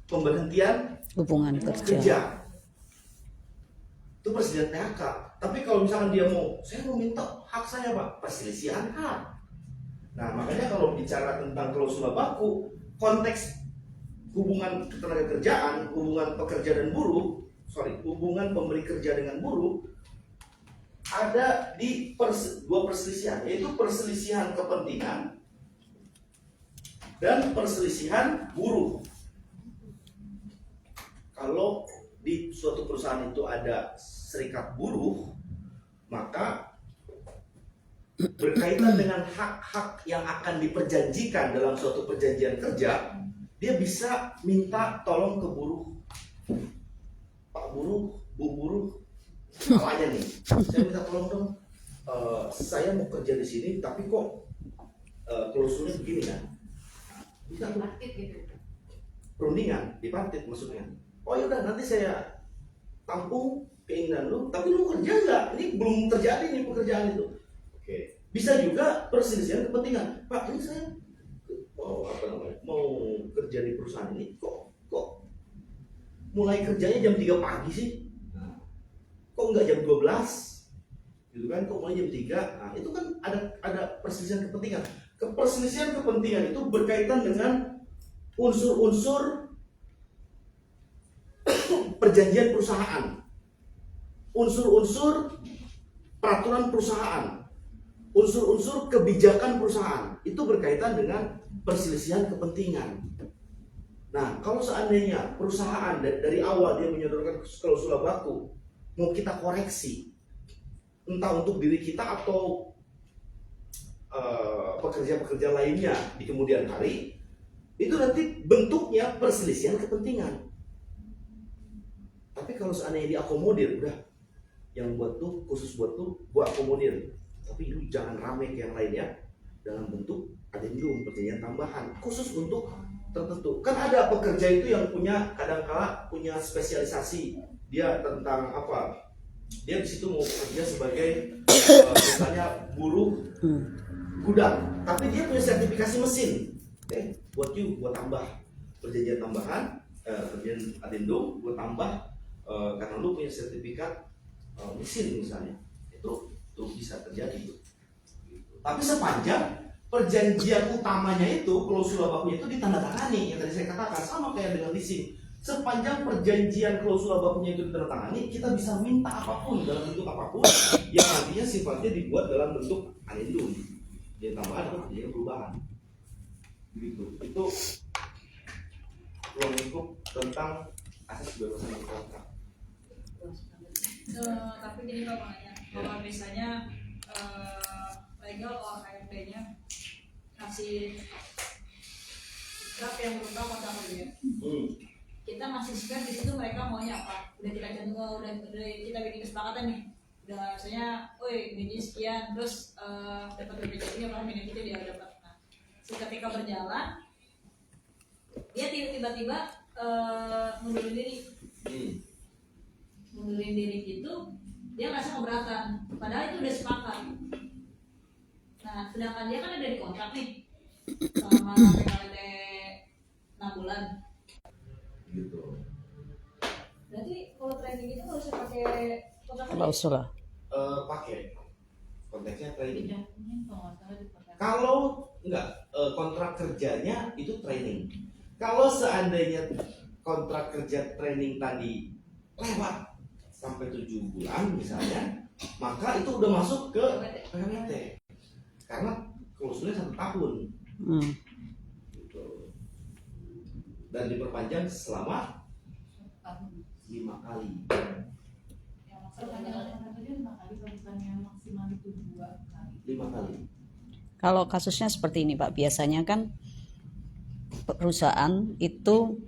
pemberhentian Hubungan kerja. kerja. Itu perselisihan PHK. Tapi kalau misalkan dia saya mau minta hak saya Pak, perselisihan hak. Nah makanya kalau bicara tentang klausul baku, konteks hubungan ketenaga kerjaan, hubungan pekerja dan buruh, hubungan pemberi kerja dengan buruh, ada di 2 perselisihan, yaitu perselisihan kepentingan dan perselisihan buruh. Kalau di suatu perusahaan itu ada serikat buruh, maka berkaitan dengan hak-hak yang akan diperjanjikan dalam suatu perjanjian kerja, dia bisa minta tolong ke buruh. Pak buruh, Bu buruh, awalnya nih, saya minta tolong dong. Saya mau kerja di sini, tapi kok klausulnya begini kan? Bisa tuh. Perundingan, dipartit maksudnya. Oh yaudah nanti saya tampung keinginan lu, tapi lu kerja nggak? Ini belum terjadi nih pekerjaan itu. Oke. Bisa juga perselisihan kepentingan. Pak, ini saya mau kerja di perusahaan ini, kok mulai kerjanya jam 3 pagi sih? Nah, kok nggak jam 12? Gitu kan? Kok mulai jam 3? Nah, itu kan ada perselisihan kepentingan. Perselisihan kepentingan itu berkaitan dengan unsur-unsur perjanjian perusahaan, unsur-unsur peraturan perusahaan, unsur-unsur kebijakan perusahaan. Itu berkaitan dengan perselisihan kepentingan. Nah, kalau seandainya perusahaan dari awal dia menyodorkan klausul baku, mau kita koreksi, entah untuk diri kita atau pekerja-pekerja lainnya di kemudian hari, itu nanti bentuknya perselisihan kepentingan. Tapi kalau seandainya diakomodir, udah yang buat tuh khusus buat tuh gua akomodir, tapi lu jangan rame kayak yang lain ya, dalam bentuk adendum, perjanjian tambahan khusus untuk tertentu. Kan ada pekerja itu yang kadangkala punya spesialisasi, dia tentang apa, dia di situ mau bekerja sebagai misalnya buruh gudang, tapi dia punya sertifikasi mesin. Buat tambah perjanjian tambahan, perjanjian adendum, buat tambah karena lu punya sertifikat mesin misalnya, itu bisa terjadi. Tapi sepanjang perjanjian utamanya itu, klausula bakunya itu ditandatangani, yang tadi saya katakan sama kayak dengan leasing. Sepanjang perjanjian klausula bakunya itu ditandatangani, kita bisa minta apapun dalam bentuk apapun yang nantinya sifatnya dibuat dalam bentuk adendum. Jadi tambahan atau jadi perubahan. Begitu. Itu ruang lingkup tentang asas kebebasan berkontrak. Tapi gini Pak makanya, kalau misalnya legal or AMD-nya kasih draft yang berubah kontrak kerja, kita masih spare di situ mereka maunya apa? Udah kita udah kita bikin kesepakatan nih, udah misalnya, gaji sekian, terus dapat BPJS ini apa benefitnya dia dapat. Nah, ketika berjalan, dia tiba-tiba mundurin diri. Mundurin diri gitu, dia ngerasa keberatan, padahal itu udah sepakat. Nah, sedangkan dia kan ada di kontrak nih selama PKWT 6 bulan. Gitu. Berarti kalau training itu nggak usah pakai kontrak kerja? Klausula. Pakai konteksnya training. Tidak punya kalau nggak salah di kontrak. Kalau enggak, kontrak kerjanya itu training. Kalau seandainya kontrak kerja training tadi lewat sampai 7 bulan misalnya, maka itu udah masuk ke PKWT. Karena klausulnya 1 tahun. Gitu. Dan diperpanjang selama 5 kali. Perpanjangan kontrak kerja 5 kali, bukannya maksimal itu 2 kali. 5 kali. Kalau kasusnya seperti ini Pak, biasanya kan perusahaan itu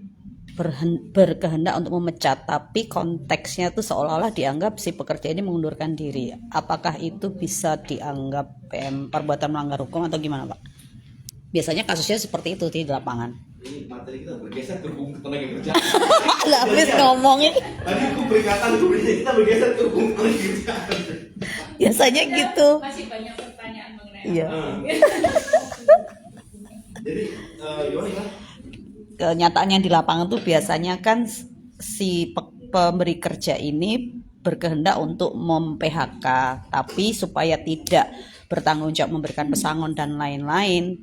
berkehendak untuk memecat, tapi konteksnya itu seolah-olah dianggap si pekerja ini mengundurkan diri. Apakah itu bisa dianggap perbuatan melanggar hukum atau gimana Pak? Biasanya kasusnya seperti itu di lapangan. Ini materi kita bergeser ke hukum tenaga kerja. Habis ngomongin. Tadi aku peringatan kita bergeser ke hukum tenaga kerja. Biasanya gitu. Masih banyak pertanyaan mengenai Iya. Jadi gimana kan? Kenyataannya di lapangan tuh biasanya kan si pemberi kerja ini berkehendak untuk mem-PHK, tapi supaya tidak bertanggung jawab memberikan pesangon dan lain-lain,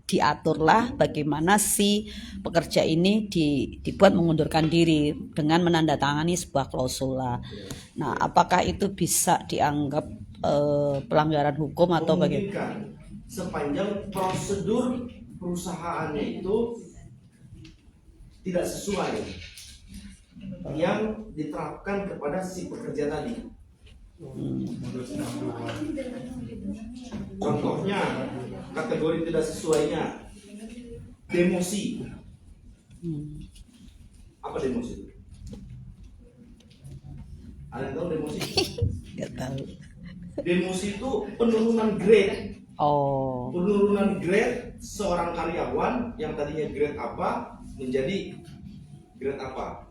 diaturlah bagaimana si pekerja ini dibuat mengundurkan diri dengan menandatangani sebuah klausula. Nah, apakah itu bisa dianggap pelanggaran hukum atau bagaimana? Memungkinkan sepanjang prosedur perusahaannya itu tidak sesuai yang diterapkan kepada si pekerja tadi. Contohnya, kategori tidak sesuainya demosi. Apa demosi itu? Ada yang tahu demosi? Nggak tahu. Demosi itu penurunan grade. Oh. Penurunan grade seorang karyawan yang tadinya grade apa menjadi grade apa.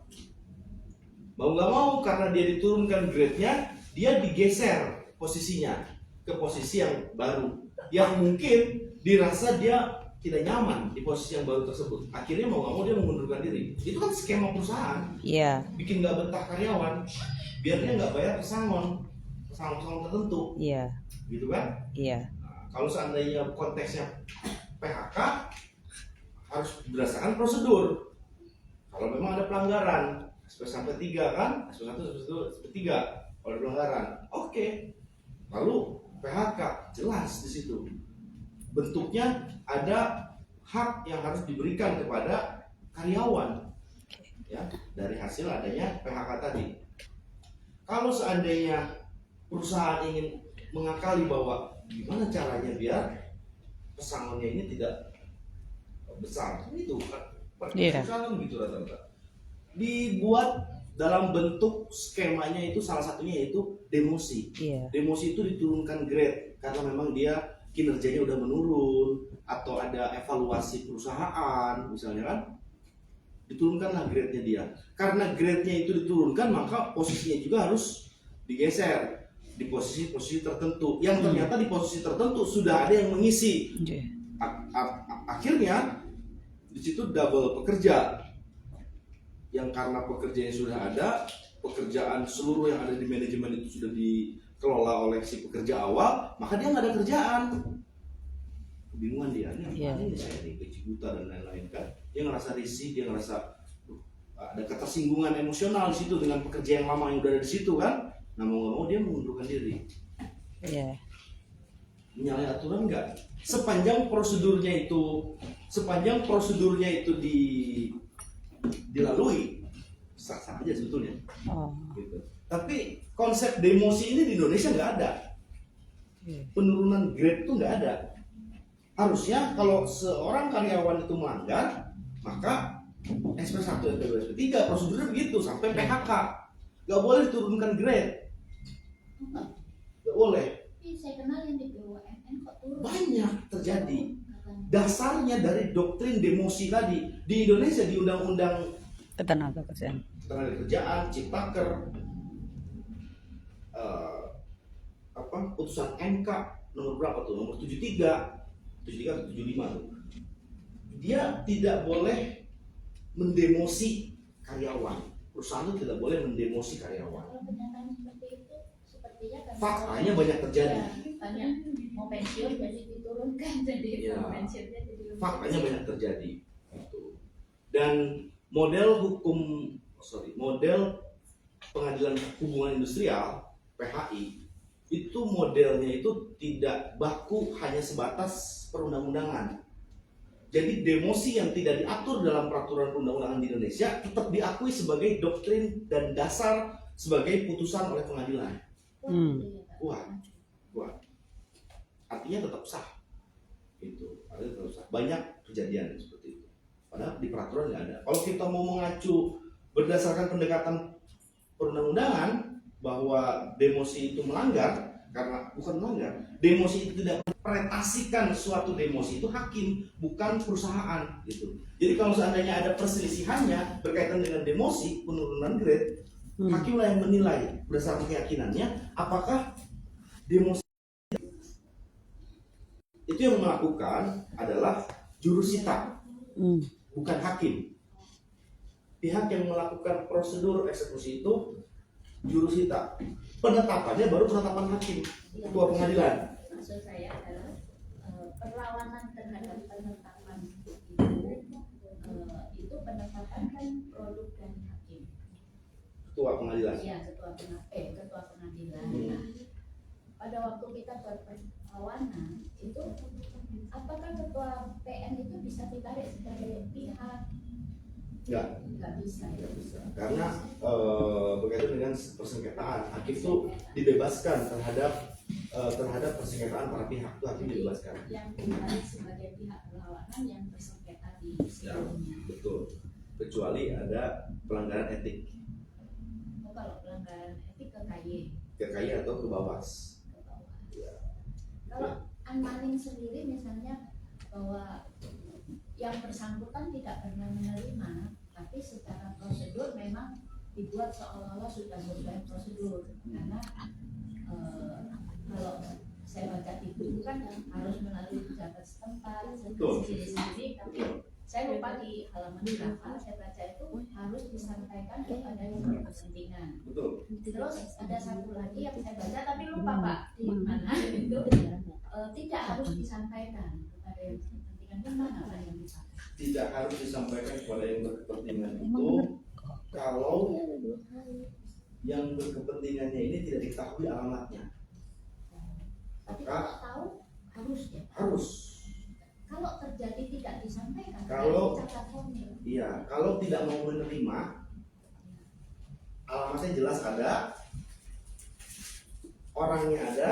Mau nggak mau karena dia diturunkan grade-nya, dia digeser posisinya ke posisi yang baru, yang mungkin dirasa dia tidak nyaman di posisi yang baru tersebut. Akhirnya mau nggak mau dia mengundurkan diri. Itu kan skema perusahaan. Iya. Bikin nggak betah karyawan, biar dia nggak bayar pesangon tertentu. Iya. Gitu kan? Iya. Nah, kalau seandainya konteksnya PHK harus berdasarkan prosedur. Kalau memang ada pelanggaran, SP sampai 3 kan, SP 1, SP 2, SP 3 kalau ada pelanggaran, oke. Lalu PHK jelas di situ. Bentuknya ada hak yang harus diberikan kepada karyawan, ya, dari hasil adanya PHK tadi. Kalau seandainya perusahaan ingin mengakali bahwa gimana caranya biar pesangonnya ini tidak besar, itu perusahaan gitu rata-rata dibuat dalam bentuk skemanya itu salah satunya yaitu demosi. Demosi itu diturunkan grade karena memang dia kinerjanya udah menurun atau ada evaluasi perusahaan misalnya kan, diturunkanlah grade-nya dia. Karena grade-nya itu diturunkan maka posisinya juga harus digeser di posisi-posisi tertentu yang ternyata di posisi tertentu sudah ada yang mengisi. Akhirnya di situ double pekerja, yang karena pekerjaannya sudah ada, pekerjaan seluruh yang ada di manajemen itu sudah dikelola oleh si pekerja awal, maka dia nggak ada kerjaan. kebingungan dia, ini Iya. apa ini saya nih, gaji buta dan lain-lain kan. Dia ngerasa risih, dia ngerasa ada ketersinggungan emosional di situ dengan pekerja yang lama yang udah ada di situ kan. Nah mau nggak mau dia mengundurkan diri. Iya. Menyalahi aturan enggak? Sepanjang prosedurnya itu dilalui, sah-sah aja sebetulnya. Oh. Gitu. Tapi konsep demosi ini di Indonesia nggak ada. Penurunan grade itu nggak ada. Harusnya kalau seorang karyawan itu melanggar, maka SP1, SP2, SP3 prosedurnya begitu sampai PHK. Nggak boleh diturunkan grade. Nggak boleh. Tapi saya kenal yang di BUMN kok turun. Banyak terjadi. Katanya. Dasarnya dari doktrin demosi tadi di Indonesia di Undang-Undang Ketenagakerjaan. Ketenagakerjaan, Ciptaker, putusan MK nomor berapa tuh? Nomor 73 atau 75 tuh. Dia tidak boleh mendemosi karyawan. Perusahaan itu tidak boleh mendemosi karyawan. Kalau pernyataan seperti itu, sepertinya kan Faktanya banyak terjadi. Ya, banyak mau pensiun jadi diturunkan jadi Ya. mau pensiunnya jadi lebih Faktanya kecil. banyak terjadi. Gitu. Dan model pengadilan hubungan industrial (PHI) itu modelnya itu tidak baku hanya sebatas perundang-undangan. Jadi demosi yang tidak diatur dalam peraturan perundang-undangan di Indonesia tetap diakui sebagai doktrin dan dasar sebagai putusan oleh pengadilan. Hmm. Kuat. Artinya tetap sah. Itu, artinya tetap sah. Banyak kejadian seperti itu. Padahal di peraturan nggak ada. Kalau kita mau mengacu berdasarkan pendekatan perundang-undangan bahwa demosi itu melanggar, karena bukan melanggar, demosi itu tidak menginterpretasikan suatu demosi itu hakim, bukan perusahaan gitu. Jadi kalau seandainya ada perselisihannya berkaitan dengan demosi, penurunan grade, hakimlah yang menilai berdasarkan keyakinannya apakah demosi itu yang melakukan adalah jurusita, bukan hakim. Pihak yang melakukan prosedur eksekusi itu jurusita. Penetapannya baru penetapan hakim, ketua pengadilan. Maksud saya adalah perlawanan terhadap penetapan itu penetapan kan produk dari hakim. Ketua pengadilan. Iya, ketua pengadilan. Nah, pada waktu kita berperlawanan itu apakah ketua PN itu bisa ditarik sebagai pihak? Nggak bisa. Karena berkaitan dengan persengketaan, hakim itu dibebaskan terhadap persengketaan para pihak, itu hakim dibebaskan. Yang ditarik sebagai pihak berlawanan yang bersengketa di sebelumnya. Betul. Kecuali ada pelanggaran etik, Kalau pelanggaran etik ke KY. ke KY atau ke Bawas. Ke bawah. Ya. Kalau unmanning sendiri misalnya bahwa yang bersangkutan tidak pernah menerima, tapi secara prosedur memang dibuat seolah-olah sudah sesuai prosedur. Karena kalau saya baca di buku kan harus melalui pejabat setempat, Betul. sendiri-sendiri, tapi saya lupa di halaman berapa saya baca itu harus disampaikan kepada yang berkepentingan. Betul. Terus ada satu lagi yang saya baca tapi lupa Pak di mana itu tidak harus disampaikan kepada yang berkepentingan. Mana Pak yang disampaikan? Tidak harus disampaikan kepada yang berkepentingan itu kalau yang berkepentingannya ini tidak diketahui alamatnya. Tapi Maka kalau tahu harus ya. harus. Kalau terjadi tidak disampaikan, Kalau- cacat formil. Iya, kalau tidak mau menerima, alamatnya jelas ada, orangnya ada,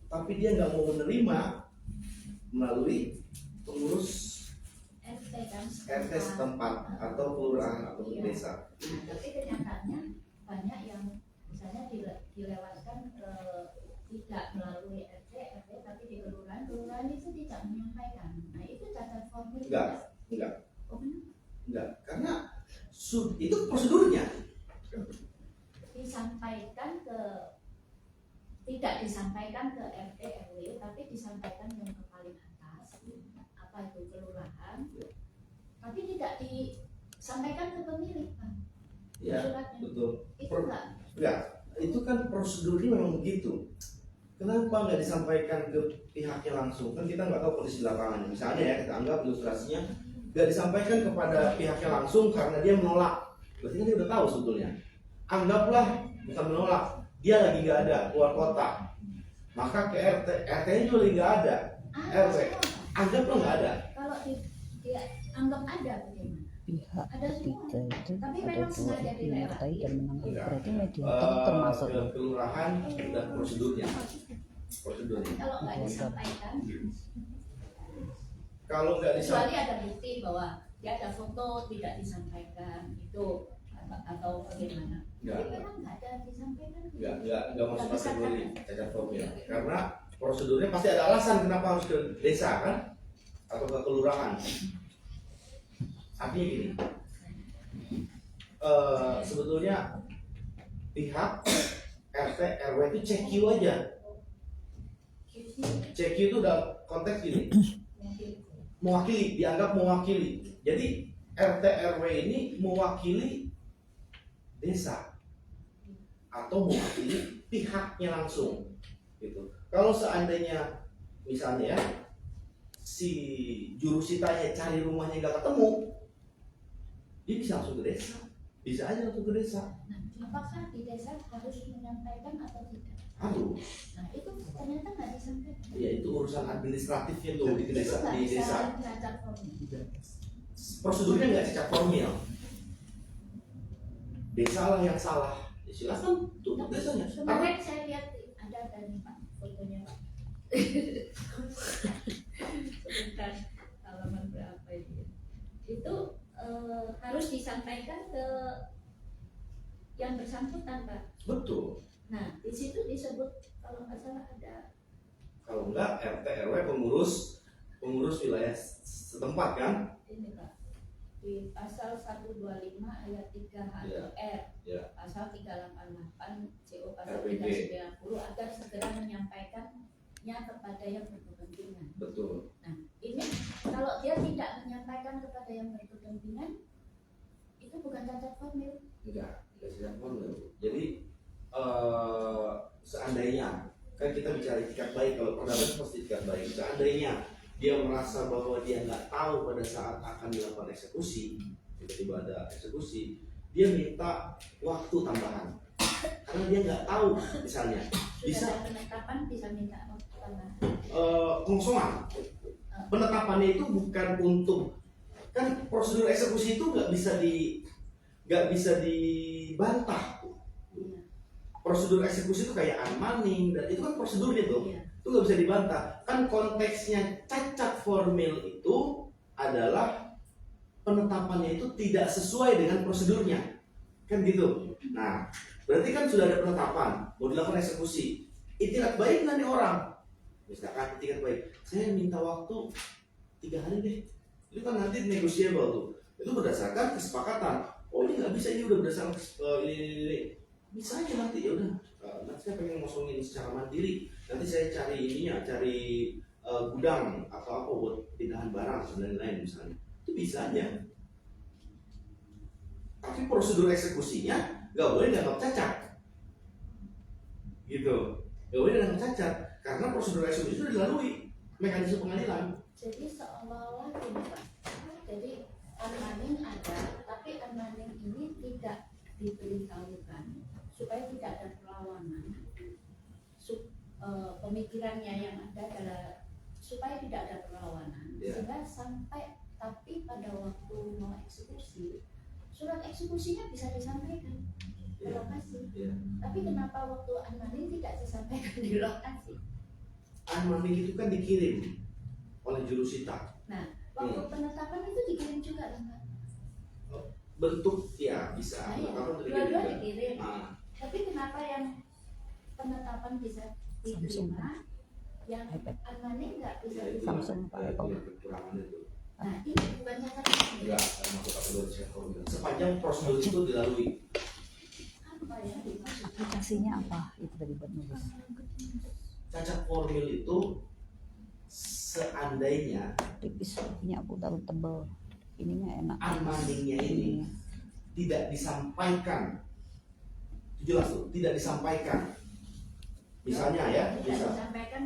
tapi dia nggak mau menerima melalui pengurus RT kan RT setempat atau kelurahan atau Iya. desa. Nah, tapi kenyataannya banyak yang misalnya dilewatkan ke tidak melalui RT tapi di kelurahan itu tidak menyampaikan. Nah itu cacat formil. Enggak. Oh, benar? Enggak, karena itu prosedurnya. Disampaikan ke tidak disampaikan ke RT RW tapi disampaikan yang ke paling atas apa itu kelurahan tapi tidak disampaikan ke pemilik Pak. Ya, Suratnya. betul. Itu enggak. Enggak, itu kan prosedurnya memang begitu. Kenapa nggak disampaikan ke pihaknya langsung? Kan kita nggak tahu kondisi lapangannya. Misalnya ya, kita anggap ilustrasinya nggak disampaikan kepada pihaknya langsung karena dia menolak. Berarti kan dia udah tahu sebetulnya. Anggaplah bukan menolak, dia lagi nggak ada, keluar kota. Maka ke RT, RT-nya juga lagi nggak ada. RT, anggaplah nggak ada. Kalau dia anggap ada bagaimana? Pihak Ada semua. ketiga itu Tapi ada memang dua sengaja yang menyertai dan menangkap. Enggak. Berarti mediator termasuk. Ke kelurahan udah prosedurnya. Prosedurnya. Kalau nggak disampaikan, Kalau nggak kecuali disampaikan, ada bukti bahwa dia ada foto tidak disampaikan itu atau bagaimana. nggak. Tapi memang nggak ada disampaikan. Nggak masuk kategori cacat formil. Karena prosedurnya pasti ada alasan kenapa harus ke desa kan, atau ke kelurahan. Artinya gini, sebetulnya pihak RT RW itu check you aja. Check you itu dalam konteks gini, mewakili, dianggap mewakili. Jadi RT RW ini mewakili desa atau mewakili pihaknya langsung gitu. Kalau seandainya misalnya ya, si jurusitanya cari rumahnya nggak ketemu, dia bisa langsung ke desa, bisa aja langsung ke desa. Nah, apakah di desa harus menyampaikan atau tidak? Harus, Nah, itu ternyata nggak disampaikan. ya itu urusan administratifnya tuh di Itu desa. nggak Di bisa desa cacat formil. prosedurnya nggak cacat formil. Desa lah yang salah. Ya, silakan tutup desanya. Kemarin saya lihat ada nih Pak fotonya Pak. Sebentar, halaman berapa ini? Itu harus disampaikan ke yang bersangkutan Pak. Betul. Nah, di situ disebut kalau nggak salah ada Kalau enggak RT RW pengurus wilayah setempat kan? ini Pak, di pasal 125 ayat 3 H Iya. R, Ya. pasal 388 CO pasal RPG. 390 agar segera menyampaikannya kepada yang berkepentingan. Betul. Nah, ini kalau dia tidak menyampaikan kepada yang berkepentingan, itu bukan cacat formil. Enggak cacat formil. Jadi seandainya kan kita bicara itikat baik, kalau perdamaian pasti itikat baik. Seandainya dia merasa bahwa dia nggak tahu pada saat akan dilakukan eksekusi, tiba-tiba ada eksekusi, dia minta waktu tambahan karena dia nggak tahu, misalnya Sudah bisa ada penetapan bisa minta waktu tambahan. kongsoman. Penetapannya itu bukan untuk, kan prosedur eksekusi itu nggak bisa dibantah. Iya. Prosedur eksekusi itu kayak unmanning dan itu kan prosedurnya tuh. Iya. Itu nggak bisa dibantah. Kan konteksnya cacat formil itu adalah penetapannya itu tidak sesuai dengan prosedurnya, kan gitu. Nah, berarti kan sudah ada penetapan mau dilakukan eksekusi. Itikat baik nanti orang, misalkan itikat baik, saya minta waktu 3 hari deh. Itu kan nanti negotiable tuh. Itu berdasarkan kesepakatan. Oh ini nggak bisa, ini udah berdasarkan ini. Bisa aja nanti, ya udah. Nanti saya pengen ngosongin secara mandiri. Nanti saya cari ininya, cari gudang atau apa buat pindahan barang dan lain-lain misalnya. Itu bisa aja. Tapi prosedur eksekusinya nggak boleh dianggap cacat. Gitu. Nggak boleh dianggap cacat karena prosedur eksekusi itu dilalui mekanisme pengadilan. Jadi seolah-olah gini Pak. Jadi unmanning ada, tapi unmanning ini tidak diberitahukan supaya tidak ada perlawanan. Pemikirannya yang ada adalah supaya tidak ada perlawanan, Ya. sehingga sampai tapi pada waktu mau eksekusi, surat eksekusinya bisa disampaikan di Ya. lokasi. Ya. Tapi kenapa waktu unmanning tidak disampaikan di lokasi? Unmanning itu kan dikirim oleh jurusita. Nah, waktu penetapan itu dikirim juga kan Pak? Bentuk ya bisa. Nah, iya. Penetapan itu Dua-dua dikirim juga. dikirim. Nah, Tapi kenapa yang penetapan bisa diterima, yang unmanning nggak bisa ya itu diterima? Samsung, Pak. ya, itu yang kekurangan itu. Nah, ini bukan cacat formil. Enggak masuk kategori cacat formil. Sepanjang prosedur itu dilalui. Apa ya dimaksud? Aplikasinya apa? Itu tadi buat nulis. Cacat formil itu seandainya Tipis punya aku taruh tebel. Ininya enak. unmanningnya ini tidak disampaikan. Itu jelas tuh, tidak disampaikan Misalnya ya, tidak bisa disampaikan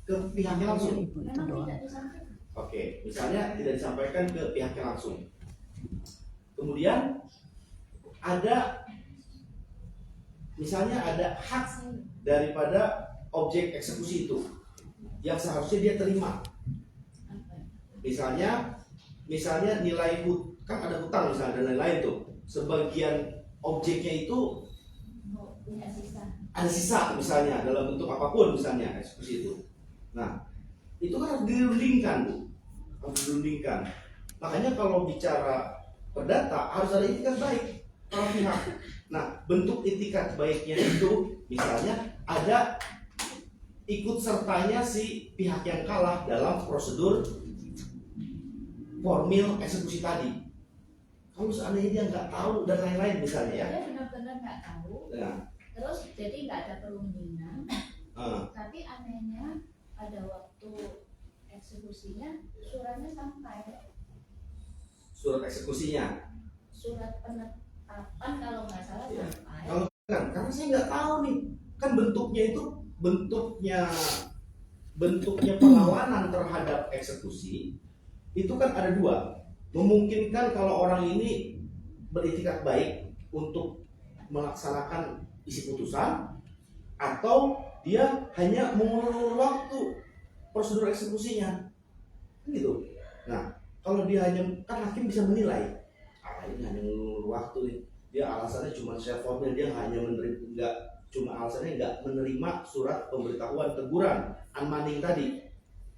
ke pihaknya langsung. Ibu itu memang doang. tidak disampaikan. Oke, misalnya tidak disampaikan ke pihaknya langsung. Kemudian ada misalnya ada hak daripada objek eksekusi itu yang seharusnya dia terima. Misalnya nilai kan ada hutang misalnya dan lain-lain tuh. Sebagian objeknya itu Oh, punya sisa. ada sisa misalnya dalam bentuk apapun misalnya eksekusi itu. Nah, itu kan harus dirundingkan, Bu. Harus dirundingkan. Makanya kalau bicara perdata harus ada itikat baik para pihak. Nah, bentuk itikat baiknya itu misalnya ada ikut sertanya si pihak yang kalah dalam prosedur formil eksekusi tadi. Kalau seandainya dia nggak tahu dan lain-lain misalnya ya. Dia benar-benar nggak tahu. Nah, Terus jadi nggak ada perundingan. eh, Tapi anehnya pada waktu eksekusinya suratnya sampai, surat eksekusinya. surat penetapan kalau nggak salah Iya. sampai. Kalau kan, karena saya nggak tahu nih, kan bentuknya itu bentuknya perlawanan terhadap eksekusi itu kan ada dua. Memungkinkan kalau orang ini beritikat baik untuk melaksanakan isi putusan, atau dia hanya mengulur waktu prosedur eksekusinya, kan gitu. Nah, kalau dia hanya, kan hakim bisa menilai, ini hanya mengulur waktu nih, dia alasannya cuma share formil, dia hanya menerima, alasannya nggak menerima surat pemberitahuan teguran unmanding tadi,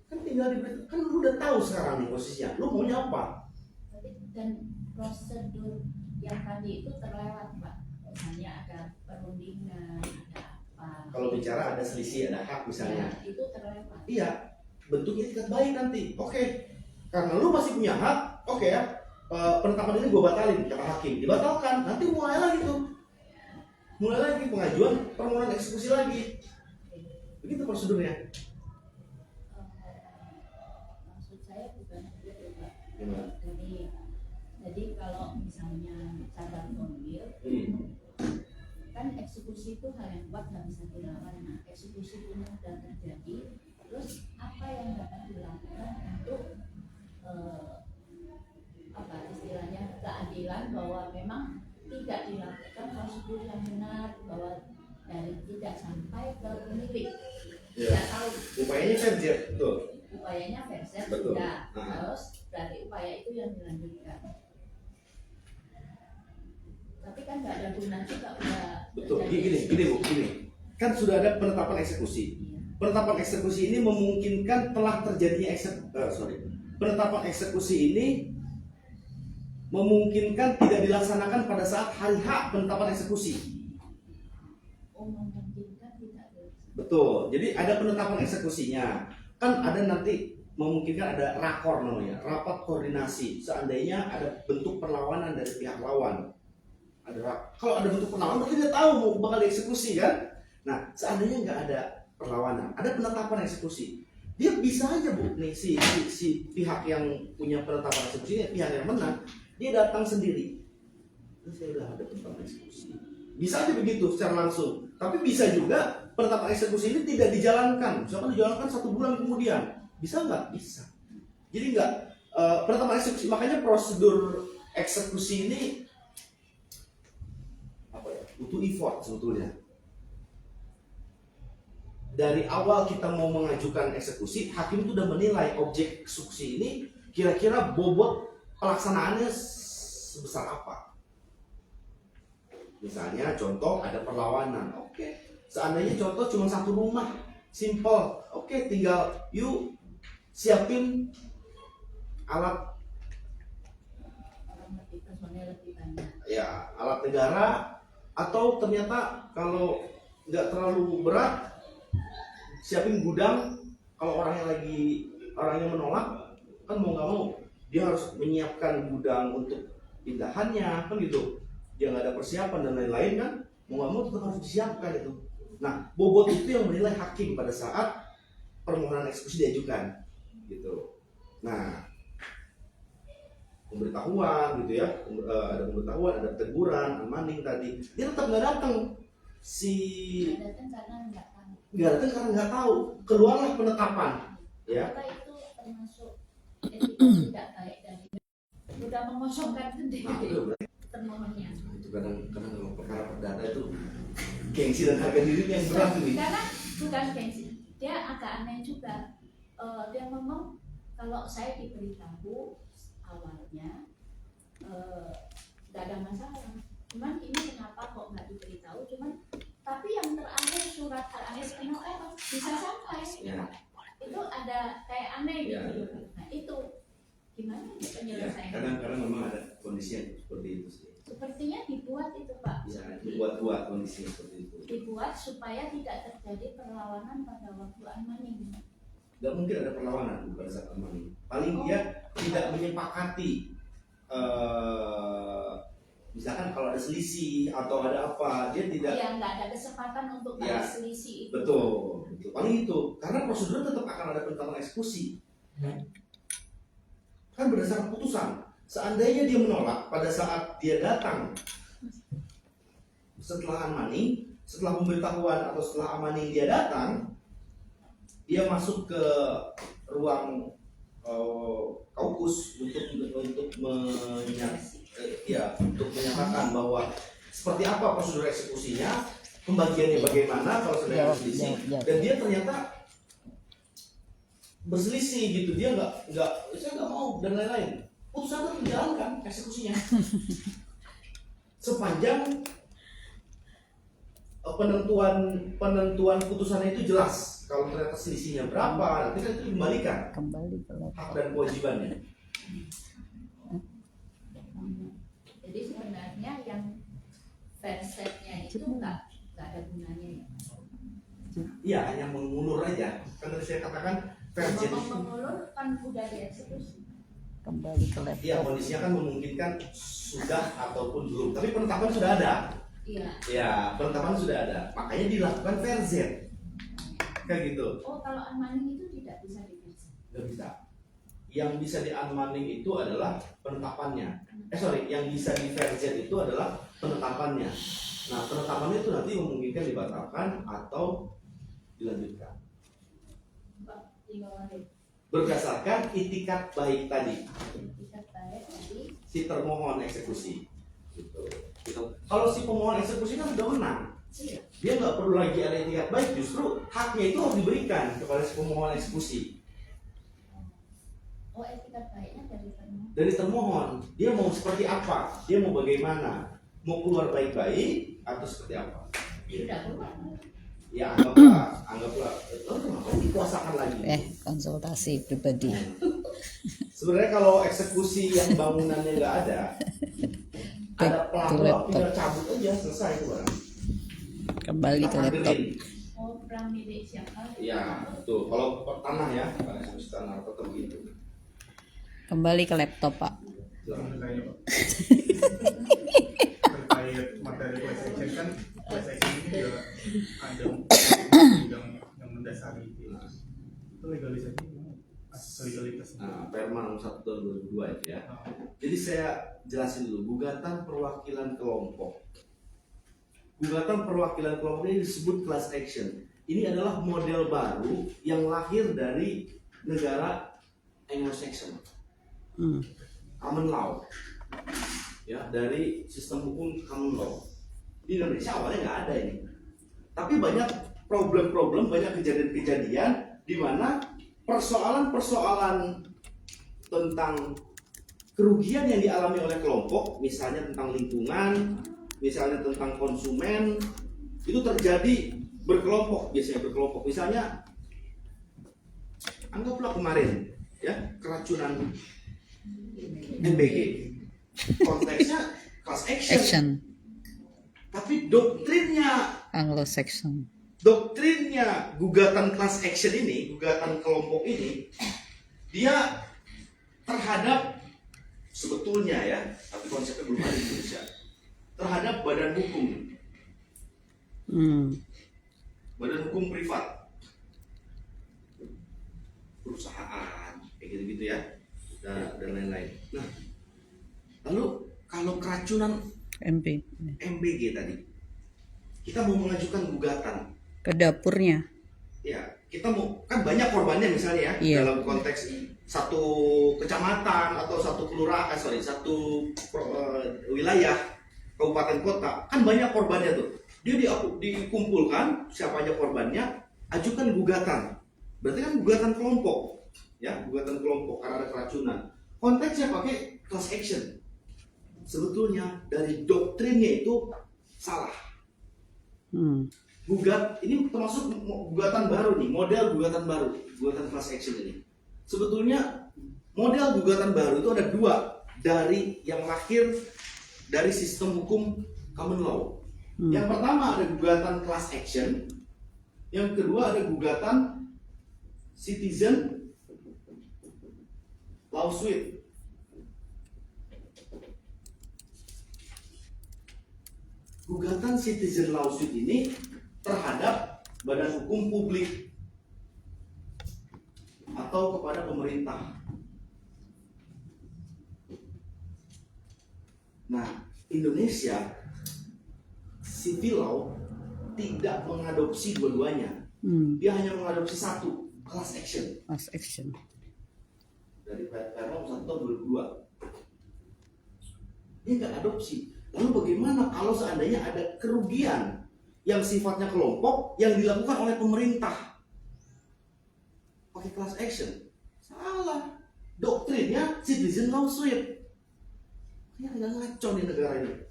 kan tinggal diberitahu, kan lu udah tahu sekarang nih posisinya, lu maunya apa? Dan prosedur yang tadi itu terlewat, Pak. Misalnya ada perundingan, ada apa. Kalau bicara ada selisih, ada hak misalnya, Ya, itu terlewat. iya, bentuknya itikat baik nanti, oke, karena lu masih punya hak, oke ya, penetapan ini gue batalin, kata hakim, dibatalkan, nanti mulai lagi tuh, mulai lagi pengajuan permohonan eksekusi lagi, begitu prosedurnya. Maksud saya bukan itu, Pak. Gimana? Jadi kalau misalnya catat formil, kan eksekusi itu hal yang kuat nggak bisa dilawan. Nah, eksekusi ini sudah terjadi, terus apa yang dapat dilakukan untuk apa istilahnya keadilan bahwa memang tidak dilakukan prosedur yang benar, bahwa dari tidak sampai ke pemilik. Iya. Tidak tahu Upayanya versi, betul. upayanya versi Betul. sudah, Nah. terus berarti upaya itu yang dilanjutkan. Tapi kan nggak ada guna juga udah. Betul. terjadi. Gini. Kan sudah ada penetapan eksekusi. Iya. Penetapan eksekusi ini memungkinkan telah terjadinya penetapan eksekusi ini memungkinkan tidak dilaksanakan pada saat hari H penetapan eksekusi. Oh, memungkinkan tidak ada. Betul. Jadi ada penetapan eksekusinya. Kan ada nanti memungkinkan ada rakor namanya, rapat koordinasi. Seandainya ada bentuk perlawanan dari pihak lawan. Kalau ada bentuk perlawanan berarti dia tahu mau bakal dieksekusi kan? Nah, seandainya nggak ada perlawanan, ada penetapan eksekusi, dia bisa aja Bu, nih si pihak yang punya penetapan eksekusi, pihak yang menang, dia datang sendiri. Terus saya udah ada penetapan eksekusi. Bisa aja begitu secara langsung. Tapi bisa juga penetapan eksekusi ini tidak dijalankan. Misalkan dijalankan 1 bulan kemudian, bisa nggak? Bisa. Jadi nggak penetapan eksekusi, makanya prosedur eksekusi ini butuh effort sebetulnya. Dari awal kita mau mengajukan eksekusi, hakim itu udah menilai objek eksekusi ini kira-kira bobot pelaksanaannya sebesar apa. Misalnya contoh ada perlawanan, oke. Seandainya contoh cuma 1 rumah, simple, oke, tinggal yuk siapin alat, Orang lebih personel lebih banyak. ya alat negara. Atau ternyata kalau nggak terlalu berat, siapin gudang. Kalau orangnya menolak, kan mau nggak mau dia harus menyiapkan gudang untuk pindahannya, kan gitu. Dia nggak ada persiapan dan lain-lain kan, mau nggak mau tetap harus disiapkan itu. Nah, bobot itu yang menilai hakim pada saat permohonan eksekusi diajukan, gitu. Nah, pemberitahuan gitu ya, ada pemberitahuan, ada teguran, unmanding tadi, dia tetap nggak datang. si Nggak datang karena nggak tahu. nggak datang karena nggak tahu, keluarlah penetapan, ya. Maka itu termasuk etika tidak baik dari udah mengosongkan Nah, sendiri itu berarti termohonnya. itu kadang-kadang kalau perkara perdata itu gengsi dan harga dirinya yang berat ini. Karena bukan gengsi, dia agak aneh juga. Dia ngomong kalau saya diberitahu awalnya nggak ada masalah. Cuman ini kenapa kok nggak diberitahu? Cuman tapi yang terakhir surat al-NOR bisa sampai. Ya. Itu ada kayak aneh Ya. gitu. Nah itu gimana Ya, penyelesaiannya? kadang-kadang memang ada kondisi yang seperti itu sih. Sepertinya dibuat itu Pak. Ya, dibuat-buat kondisi seperti itu. Dibuat supaya tidak terjadi perlawanan pada waktu unmanning. Gak mungkin ada perlawanan pada saat aman. Paling dia tidak menyepakati, misalkan kalau ada selisih atau ada apa, dia tidak. Ya nggak ada kesempatan untuk Ya. balas selisih itu. Betul, paling itu. Karena prosedur tetap akan ada penetapan eksekusi. Kan berdasarkan putusan. Seandainya dia menolak pada saat dia datang setelah unmanning, setelah pemberitahuan atau setelah unmanning dia datang, dia masuk ke ruang kaukus untuk menyatakan bahwa seperti apa prosedur eksekusinya, pembagiannya bagaimana kalau sudah ada selisih, dan dia ternyata berselisih gitu, dia saya nggak mau dan lain-lain. Putusan itu dijalankan eksekusinya sepanjang penentuan putusannya itu jelas. Kalau ternyata selisihnya berapa, nanti kan itu dikembalikan Kembali ke hak dan kewajibannya. Jadi sebenarnya yang versetnya itu nggak ada gunanya ya. Iya, hanya mengulur aja. Kan tadi saya katakan versi. Mengulur kan udah dieksekusi. kembali ke Iya, laptop. kondisinya kan memungkinkan sudah ataupun belum. Tapi penetapan sudah ada. Iya. Ya, penetapan sudah ada. Makanya dilakukan verzet. Kayak gitu. Oh kalau unmanning itu tidak bisa diversi. Nggak bisa. Yang bisa di unmanning itu adalah penetapannya. Yang bisa di verzet itu adalah penetapannya. Nah, penetapannya itu nanti memungkinkan dibatalkan atau dilanjutkan. Pak, tinggal lagi. Berdasarkan itikat baik tadi, Kita baik tadi. si termohon eksekusi. Gitu. Kalau si pemohon eksekusi kan sudah menang, dia nggak perlu lagi ada itikat baik, justru haknya itu harus diberikan kepada si pemohon eksekusi. Oh etikat baiknya dari termohon. Dari termohon, dia mau seperti apa, dia mau bagaimana, mau keluar baik-baik atau seperti apa. Tidak keluar. Ya anggaplah, kenapa dikuasakan lagi? Konsultasi pribadi. Sebenarnya kalau eksekusi yang bangunannya nggak ada pelaku tinggal cabut aja, selesai itu Bang. Kembali ke laptop. Oh perang milik siapa? Ya, betul. Kalau tanah ya, kalau eksekusi tanah tetap gitu. Kembali ke laptop, Pak. Tanya, Pak. Terkait materi class action kan, class action ini juga ada undang yang mendasari itu. Itu legalisasi legalitasnya. Nah, Perma nomor 1 tahun 2002 itu ya. Jadi saya jelasin dulu, gugatan perwakilan kelompok. Gugatan perwakilan kelompok ini disebut class action. Ini adalah model baru yang lahir dari negara Anglo-Saxon, common law, ya, dari sistem hukum common law. Di Indonesia awalnya nggak ada ini, tapi banyak problem-problem, banyak kejadian-kejadian di mana persoalan-persoalan tentang kerugian yang dialami oleh kelompok, misalnya tentang lingkungan, misalnya tentang konsumen, itu terjadi berkelompok, biasanya berkelompok. Misalnya, anggaplah kemarin, ya, keracunan MBG, konteksnya class action. Tapi doktrinnya Anglo-Saxon. gugatan class action ini, gugatan kelompok ini, dia terhadap sebetulnya ya, tapi konsepnya belum ada di Indonesia, terhadap badan hukum, badan hukum privat, perusahaan, kayak gitu-gitu ya, dan lain-lain. Nah, lalu kalau keracunan MP. MBG tadi, kita mau mengajukan gugatan, Ke dapurnya. ya kita mau, kan banyak korbannya misalnya ya, Iya. dalam konteks satu kecamatan atau satu kelurahan, satu wilayah kabupaten kota, kan banyak korbannya tuh. Dia dikumpulkan siapa aja korbannya, ajukan gugatan. Berarti kan gugatan kelompok, ya gugatan kelompok karena ada keracunan. Konteksnya pakai class action. Sebetulnya dari doktrinnya itu salah. Ini termasuk gugatan baru nih, model gugatan baru, gugatan class action ini. Sebetulnya model gugatan baru itu ada dua dari yang lahir dari sistem hukum common law. Yang pertama ada gugatan class action, yang kedua ada gugatan citizen lawsuit. Gugatan citizen lawsuit ini terhadap badan hukum publik atau kepada pemerintah. Nah, Indonesia civil law tidak mengadopsi dua-duanya. Dia hanya mengadopsi satu, class action. Class action. Dari Perma 1 tahun 2002. Dia nggak adopsi. Lalu bagaimana kalau seandainya ada kerugian yang sifatnya kelompok yang dilakukan oleh pemerintah pakai class action? Salah. Doktrinnya citizen lawsuit. Ya agak ngaco di negara ini.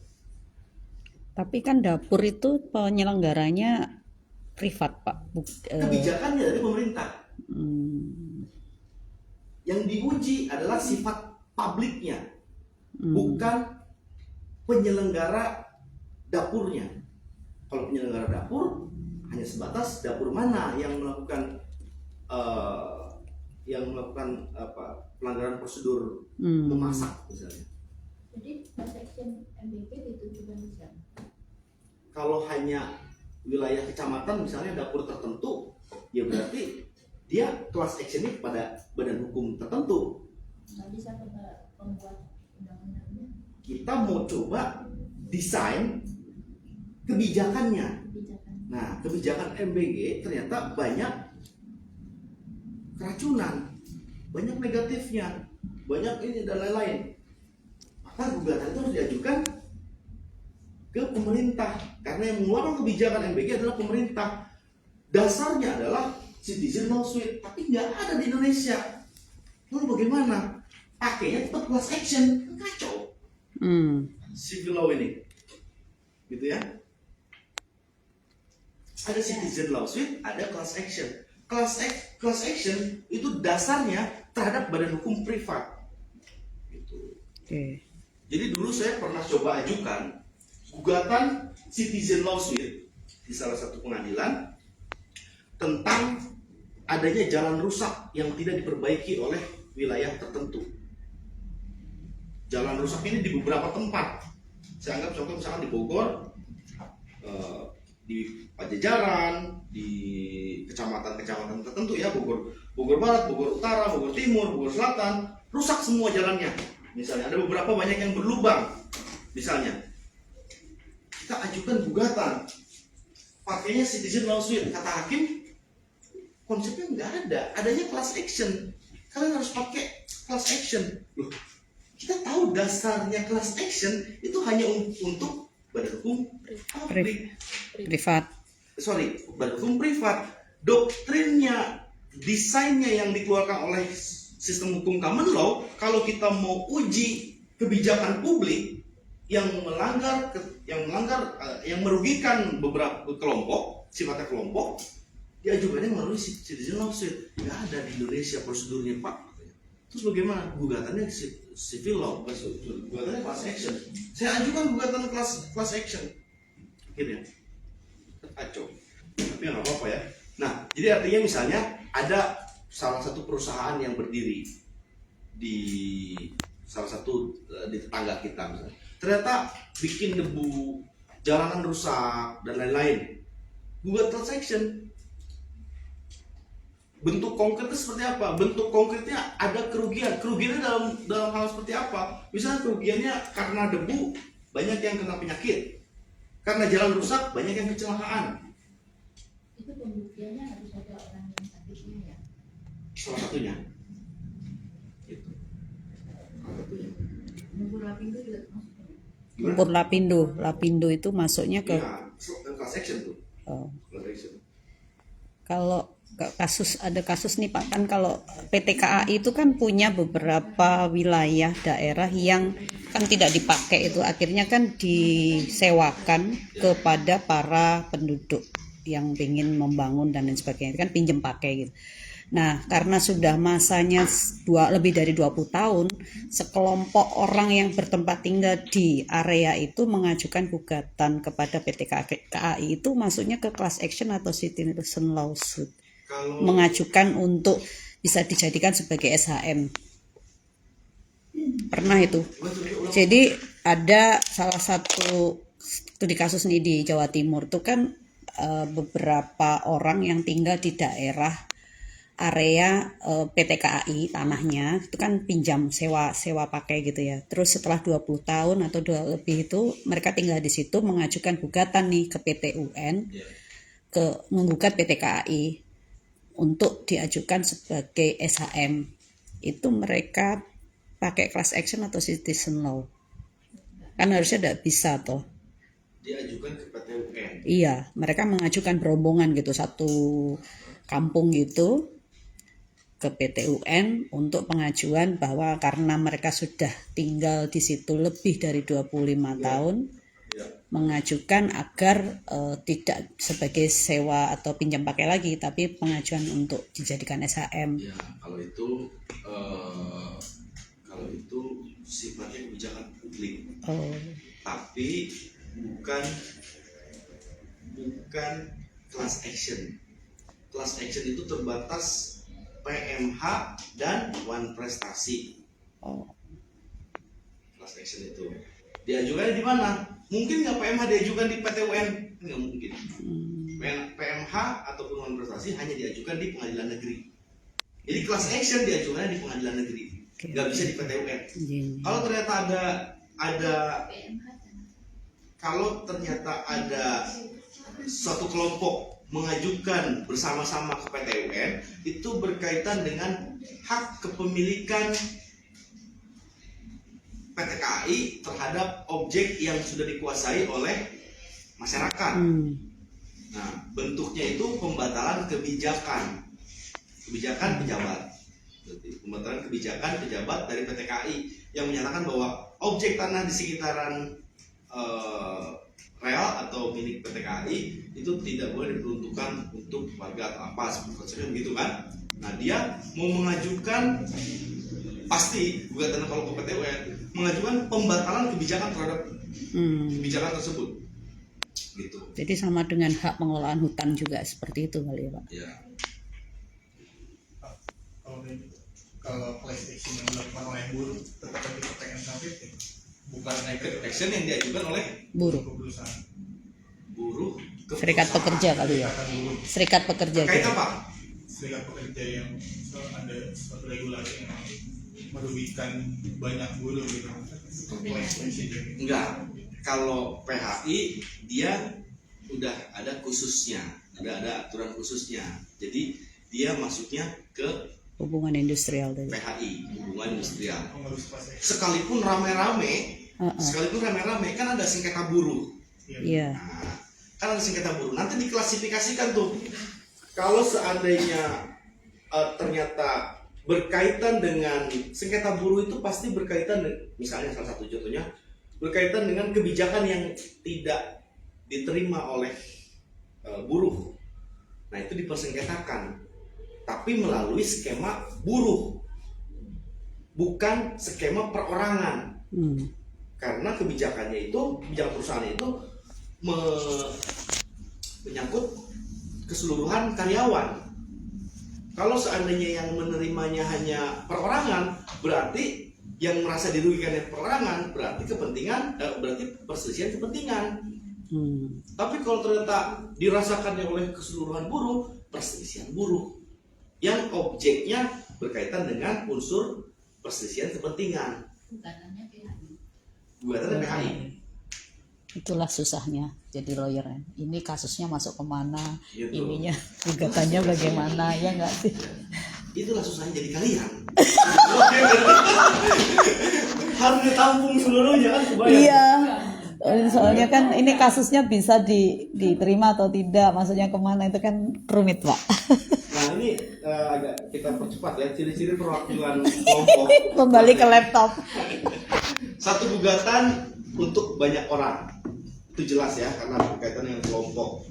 Tapi kan dapur itu penyelenggaranya privat, Pak. Kebijakannya dari pemerintah. Yang diuji adalah sifat publiknya, bukan penyelenggara dapurnya. Kalau penyelenggara dapur hanya sebatas dapur mana yang melakukan pelanggaran prosedur memasak misalnya. Jadi class action MBG ditujukan di sana. Kalau hanya wilayah kecamatan misalnya dapur tertentu, ya berarti dia class actionnya kepada badan hukum tertentu. Nggak bisa kepada pembuat undang-undangnya. Kita mau coba desain kebijakannya. Kebijakan. Nah, kebijakan MBG ternyata banyak keracunan, banyak negatifnya, banyak ini dan lain-lain. Maka gugatan itu harus diajukan ke pemerintah karena yang mengeluarkan kebijakan MBG adalah pemerintah. Dasarnya adalah citizen lawsuit, tapi nggak ada di Indonesia. Lalu bagaimana? Pakainya tetap class action, kan kacau. Civil law ini, gitu ya. Ada citizen lawsuit, ada class action. Class action itu dasarnya terhadap badan hukum privat. Gitu. Jadi dulu saya pernah coba ajukan gugatan citizen lawsuit di salah satu pengadilan tentang adanya jalan rusak yang tidak diperbaiki oleh wilayah tertentu. Jalan rusak ini di beberapa tempat. Saya anggap contoh misalkan di Bogor, di Pajajaran, di kecamatan-kecamatan tertentu ya, Bogor Barat, Bogor Utara, Bogor Timur, Bogor Selatan, rusak semua jalannya. Misalnya ada beberapa banyak yang berlubang. Misalnya kita ajukan gugatan, pakainya citizen lawsuit, kata hakim konsepnya nggak ada, adanya class action. Kalian harus pakai class action. Loh, kita tahu dasarnya class action itu hanya untuk badan hukum publik. Badan hukum privat. Doktrinnya, desainnya yang dikeluarkan oleh sistem hukum common law, kalau kita mau uji kebijakan publik yang merugikan beberapa kelompok, sifatnya kelompok, diajukannya melalui citizen lawsuit. Nggak ada di Indonesia prosedurnya, Pak. Terus bagaimana? Gugatannya civil law, gugatannya class action. Saya ajukan gugatan class action. Akhirnya kacau. Tapi nggak apa-apa ya. Nah, jadi artinya misalnya ada salah satu perusahaan yang berdiri di salah satu di tetangga kita misalnya. Ternyata bikin debu, jalanan rusak dan lain-lain. Gugat class action. Bentuk konkretnya seperti apa? Bentuk konkretnya ada kerugian. Kerugiannya dalam hal seperti apa? Misalnya kerugiannya karena debu, banyak yang kena penyakit. Karena jalan rusak banyak yang kecelakaan. Itu pembuktiannya harus ada orang yang sakitnya ya. Salah satunya. Itu. Salah satunya. Nunggu Lapindo juga termasuk. Gimana? Ukur Lapindo itu masuknya ke Iya, class action tuh. oh, Class action. kalau ada kasus nih Pak, kan kalau PT KAI itu kan punya beberapa wilayah daerah yang kan tidak dipakai, itu akhirnya kan disewakan kepada para penduduk yang ingin membangun dan lain sebagainya, itu kan pinjem pakai gitu. Nah, karena sudah masanya lebih dari 20 tahun, sekelompok orang yang bertempat tinggal di area itu mengajukan gugatan kepada PT KAI, itu masuknya ke class action atau citizen lawsuit. Kalau Mengajukan untuk bisa dijadikan sebagai SHM. Pernah itu. Jadi ada salah satu studi kasus nih di Jawa Timur tuh kan beberapa orang yang tinggal di daerah area PT KAI tanahnya itu kan pinjam sewa pakai gitu ya. Terus setelah 20 tahun atau lebih itu mereka tinggal di situ, mengajukan gugatan nih ke PT UN, menggugat PT KAI untuk diajukan sebagai SHM. Itu mereka pakai class action atau citizen law. Kan harusnya tidak bisa toh. diajukan ke PT UN. Iya, mereka mengajukan berombongan gitu, satu kampung gitu ke PT UN untuk pengajuan bahwa karena mereka sudah tinggal di situ lebih dari 25 tahun, Ya. mengajukan agar tidak sebagai sewa atau pinjam pakai lagi, tapi pengajuan untuk dijadikan SHM. Ya, kalau itu sifatnya kebijakan publik, Oh, tapi bukan class action. Class action itu terbatas PMH dan one prestasi. oh, Class action itu diajukan di mana? Mungkin nggak PMH diajukan di PT UN? Nggak mungkin. PMH ataupun one prestasi hanya diajukan di pengadilan negeri. Jadi class action diajukan di pengadilan negeri, nggak bisa di PT UN. iya. Kalau ternyata ada PMH. kalau ternyata ada suatu kelompok mengajukan bersama-sama ke PT UN, itu berkaitan dengan hak kepemilikan PT KAI terhadap objek yang sudah dikuasai oleh masyarakat. Nah, bentuknya itu pembatalan kebijakan pejabat. Pembatalan kebijakan pejabat dari PT KAI yang menyatakan bahwa objek tanah di sekitaran real atau milik PT KAI itu tidak boleh diperuntukkan untuk warga atau apa, seperti begitu kan. Nah, dia mau mengajukan, pasti gugatan kalau ke PT UN, mengajukan pembatalan kebijakan terhadap kebijakan tersebut gitu. Jadi sama dengan hak pengelolaan hutan juga seperti itu kali ya Pak. Ya. Kalau PlayStation yang dilakukan oleh buruh tetap dipertanyakan sampai bukan Action yang diajukan oleh Buruh, perusahaan. buruh ke serikat perusahaan. pekerja kali ya. Serikat pekerja Terkait gitu. apa? Serikat pekerja yang ada suatu regulasi yang merugikan banyak buruh gitu. PlayStation jadi. Enggak. Kalau PHI dia udah ada khususnya, ada aturan khususnya. Jadi dia masuknya ke Hubungan industrial tadi. PHI, hubungan industrial. Pengurus PlayStation. Sekalipun rame-rame kan ada sengketa buruh. Iya. Nah, kan ada sengketa buruh. Nanti diklasifikasikan tuh. Kalau seandainya ternyata berkaitan dengan sengketa buruh, itu pasti berkaitan misalnya salah satu contohnya berkaitan dengan kebijakan yang tidak diterima oleh buruh. Nah, itu dipersengketakan. Tapi melalui skema buruh, bukan skema perorangan. Karena kebijakan perusahaan itu menyangkut keseluruhan karyawan. Kalau seandainya yang menerimanya hanya perorangan, berarti yang merasa dirugikan yang perorangan berarti berarti perselisihan kepentingan. Tapi kalau ternyata dirasakannya oleh keseluruhan buruh, perselisihan buruh yang objeknya berkaitan dengan unsur perselisihan kepentingan. Gugatannya PHI. Gugatannya PHI. Itulah susahnya jadi lawyer. Ini kasusnya masuk kemana, Gitu. ininya gugatannya bagaimana, ya nggak sih? Itulah susahnya jadi kalian. Harus ditampung seluruhnya kan kebayang. Iya. Soalnya kan ini kasusnya bisa diterima atau tidak, maksudnya kemana itu kan rumit, Pak. Nah ini agak kita percepat ya, ciri-ciri perwakilan kelompok. Kembali ke laptop. Satu gugatan untuk banyak orang, itu jelas ya karena berkaitan dengan kelompok.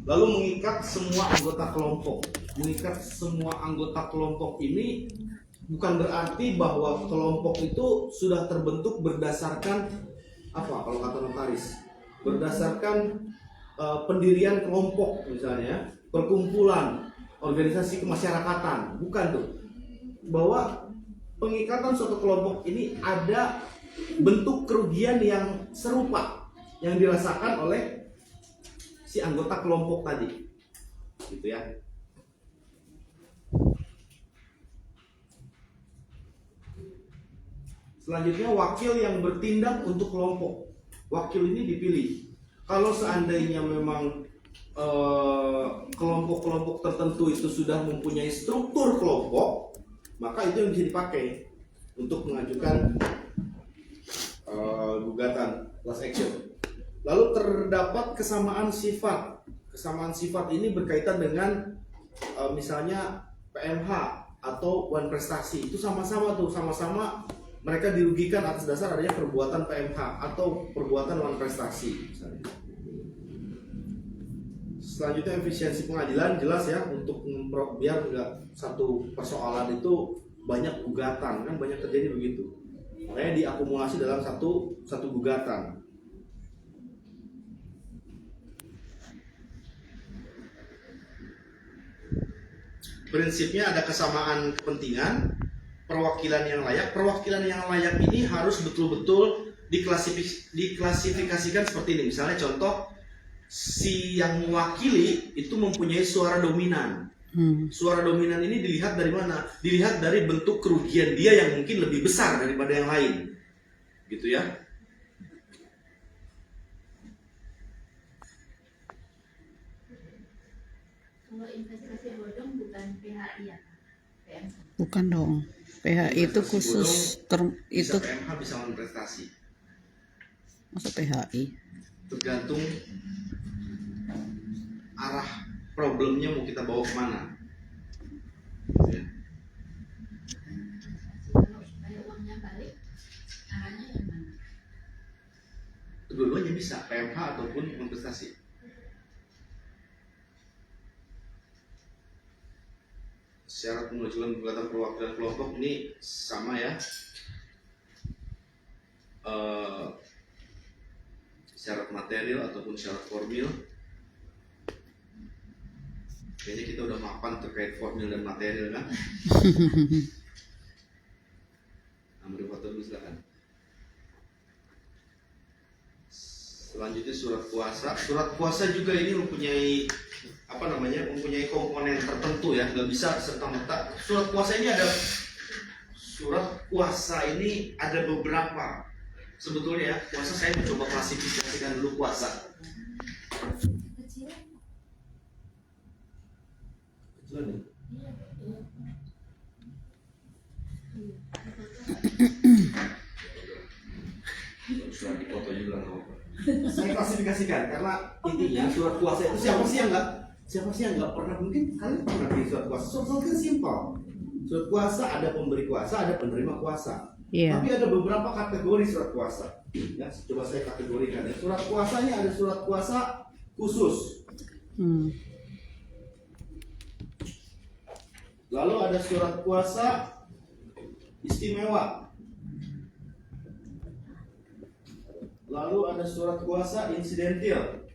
Lalu mengikat semua anggota kelompok. Mengikat semua anggota kelompok ini bukan berarti bahwa kelompok itu sudah terbentuk berdasarkan apa kalau kata notaris, berdasarkan pendirian kelompok misalnya, perkumpulan, organisasi kemasyarakatan, bukan tuh. Bahwa pengikatan suatu kelompok ini ada bentuk kerugian yang serupa yang dirasakan oleh si anggota kelompok tadi, gitu ya. Selanjutnya wakil yang bertindak untuk kelompok. Wakil ini dipilih. Kalau seandainya memang kelompok-kelompok tertentu itu sudah mempunyai struktur kelompok, maka itu yang bisa dipakai untuk mengajukan gugatan class action. Lalu terdapat kesamaan sifat. Kesamaan sifat ini berkaitan dengan misalnya PMH atau wan prestasi. Itu sama-sama tuh, sama-sama mereka dirugikan atas dasar adanya perbuatan PMH atau perbuatan wan prestasi misalnya. Selanjutnya efisiensi pengadilan jelas ya, untuk biar nggak satu persoalan itu banyak gugatan, kan banyak terjadi begitu. Makanya diakumulasi dalam satu gugatan. Prinsipnya ada kesamaan kepentingan, perwakilan yang layak. Perwakilan yang layak ini harus betul-betul diklasifikasikan seperti ini. Misalnya contoh, si yang mewakili itu mempunyai suara dominan. Suara dominan ini dilihat dari mana? Dilihat dari bentuk kerugian dia yang mungkin lebih besar daripada yang lain, gitu ya. Kalau investasi bodong bukan PHI ya, PMH. Bukan dong. PHI itu khusus Bisa PMH, bisa wan prestasi. masa PHI. Tergantung arah problemnya mau kita bawa kemana. Ya. Kalau supaya uangnya balik, arahnya yang mana? Dua-duanya bisa, PMH ataupun investasi. Syarat mengajukan gugatan perwakilan kelompok ini sama ya. Syarat material ataupun syarat formil. Kayaknya kita udah mapan terkait formil dan material kan. Ambil foto dulu silakan. Selanjutnya surat kuasa. Surat kuasa juga ini mempunyai mempunyai komponen tertentu ya, nggak bisa serta-merta. Surat kuasa ini ada beberapa. Sebetulnya ya, kuasa saya mencoba klasifikasikan dulu kuasa. Kecil. Kecilan ya? Surat dipoto juga nggak apa-apa. Saya klasifikasikan karena intinya surat kuasa itu siapa sih yang nggak pernah, mungkin kalian pernah di surat kuasa. Surat kan simpel. Surat kuasa ada pemberi kuasa, ada penerima kuasa. Iya. Tapi ada beberapa kategori surat kuasa. Ya, coba saya kategorikan. Ya. Surat kuasanya ada surat kuasa khusus. Lalu ada surat kuasa istimewa. Lalu ada surat kuasa insidentil.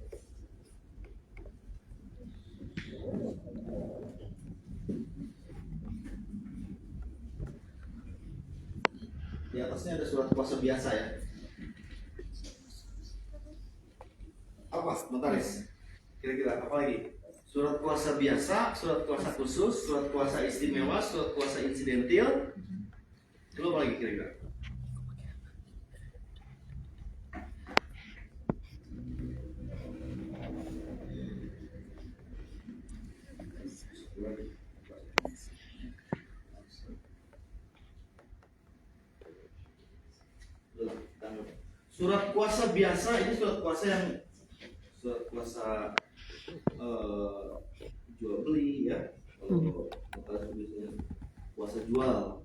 Di atasnya ada surat kuasa biasa ya. Apa, notaris? Kira-kira apa lagi? Surat kuasa biasa, surat kuasa khusus, surat kuasa istimewa, surat kuasa insidentil. Lalu apa lagi kira-kira? Surat kuasa biasa ini surat kuasa yang jual beli ya. Kalau biasanya kuasa jual.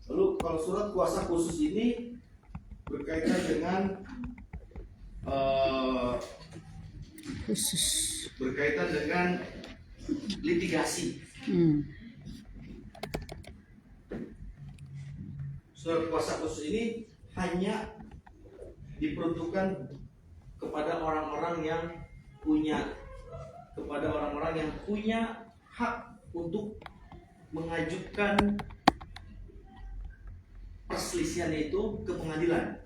Lalu kalau surat kuasa khusus ini berkaitan dengan Khusus. berkaitan dengan litigasi. Surat kuasa khusus ini hanya diperuntukkan kepada orang-orang yang punya hak untuk mengajukan perselisihannya itu ke pengadilan.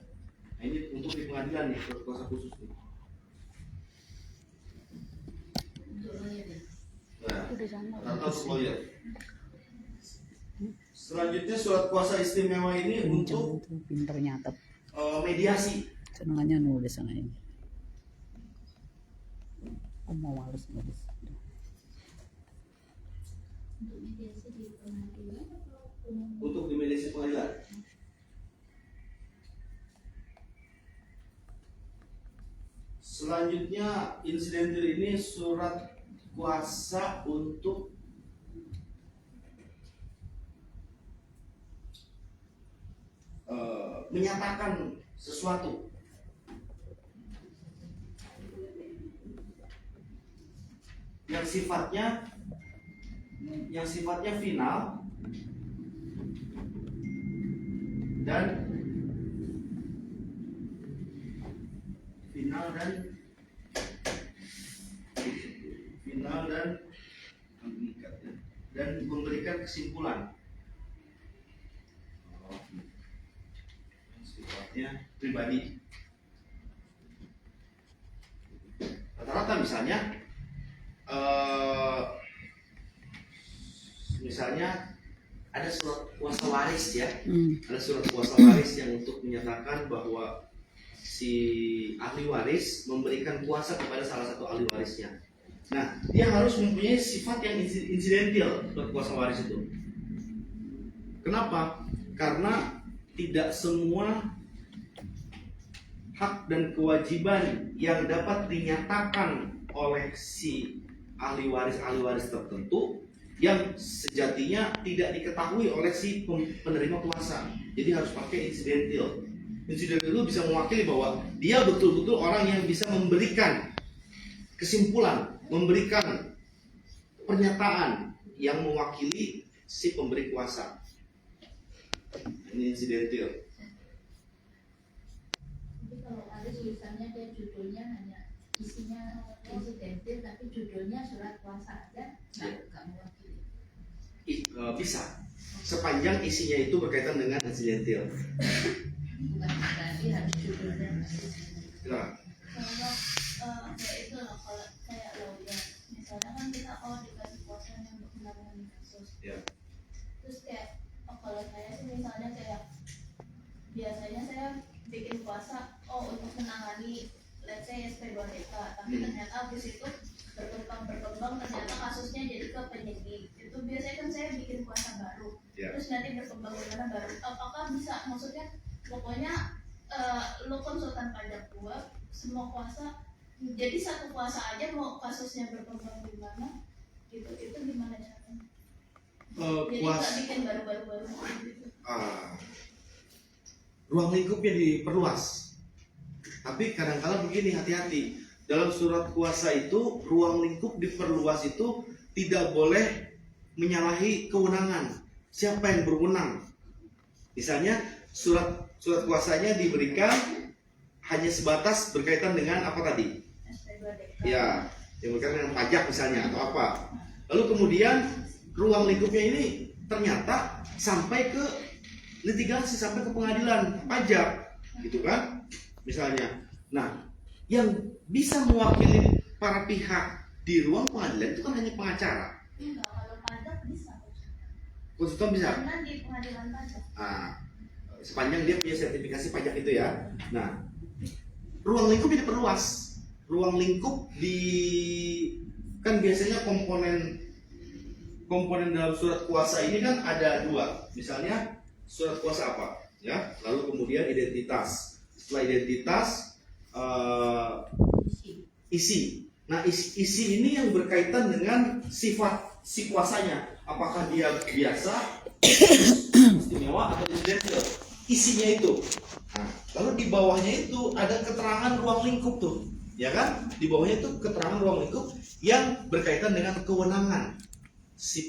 Nah, ini untuk di pengadilan nih surat kuasa khusus nih. Nah, atau lawyer. Selanjutnya surat kuasa istimewa ini untuk Pinter nyatet. mediasi. Senangannya nulis sama ini. Mau harus nulis. Untuk mediasi di pengadilan Untuk di mediasi pengadilan. Selanjutnya insidentil ini surat kuasa untuk menyatakan sesuatu. Yang sifatnya final dan mengikat ya, dan memberikan kesimpulan. Sifatnya pribadi. Rata-rata misalnya ada surat kuasa waris ya, ada surat kuasa waris yang untuk menyatakan bahwa si ahli waris memberikan kuasa kepada salah satu ahli warisnya. Nah, dia harus mempunyai sifat yang insidental surat kuasa waris itu. Kenapa? Karena tidak semua hak dan kewajiban yang dapat dinyatakan oleh si ahli waris tertentu yang sejatinya tidak diketahui oleh si penerima kuasa. Jadi harus pakai insidental. Insidental itu bisa mewakili bahwa dia betul-betul orang yang bisa memberikan kesimpulan, memberikan pernyataan yang mewakili si pemberi kuasa. Ini insidental. Tapi kalau ada tulisannya dia judulnya hanya isinya insidentil tapi judulnya surat kuasa aja nggak mewakili. Bisa, sepanjang isinya itu berkaitan dengan insidental. Bukan berarti harus judulnya. Nah, Kalau ya itu loh, kalau kayak lawyer misalnya kan kita dikasih kuasa yang untuk menangani kasus. ya. Terus kayak kalau saya sih misalnya kayak biasanya saya bikin kuasa untuk menangani let's say SP2DK, tapi ternyata habis itu berkembang ternyata kasusnya jadi ke penyidik. Itu biasanya kan saya bikin kuasa baru. Terus nanti berkembang gimana baru. Apakah bisa, maksudnya pokoknya lo konsultan pajak gua semua kuasa jadi satu kuasa aja mau kasusnya berkembang gimana gitu, itu gimana caranya? Jadi nggak bikin baru-baru gitu. Ruang lingkupnya diperluas. Tapi kadang-kala begini, hati-hati. Dalam surat kuasa itu, ruang lingkup diperluas itu tidak boleh menyalahi kewenangan. Siapa yang berwenang? Misalnya surat kuasanya diberikan hanya sebatas berkaitan dengan apa tadi? Ya, yang berkaitan dengan pajak misalnya atau apa. Lalu kemudian ruang lingkupnya ini ternyata sampai ke litigasi, sampai ke pengadilan pajak, gitu kan? Misalnya. Nah, yang bisa mewakili para pihak di ruang pengadilan itu kan hanya pengacara. Enggak, kalau pajak bisa. Konsultan bisa. Karena di pengadilan pajak. Sepanjang dia punya sertifikasi pajak itu ya. Nah, ruang lingkupnya diperluas. Ruang lingkup kan biasanya komponen dalam surat kuasa ini kan ada dua. Misalnya surat kuasa apa? ya. Lalu kemudian identitas. Setelah identitas, isi. Nah, isi ini yang berkaitan dengan sifat si kuasanya. Apakah dia biasa, istimewa, atau residential? Isinya itu. Nah, lalu di bawahnya itu ada keterangan ruang lingkup tuh, ya kan? Di bawahnya itu keterangan ruang lingkup yang berkaitan dengan kewenangan si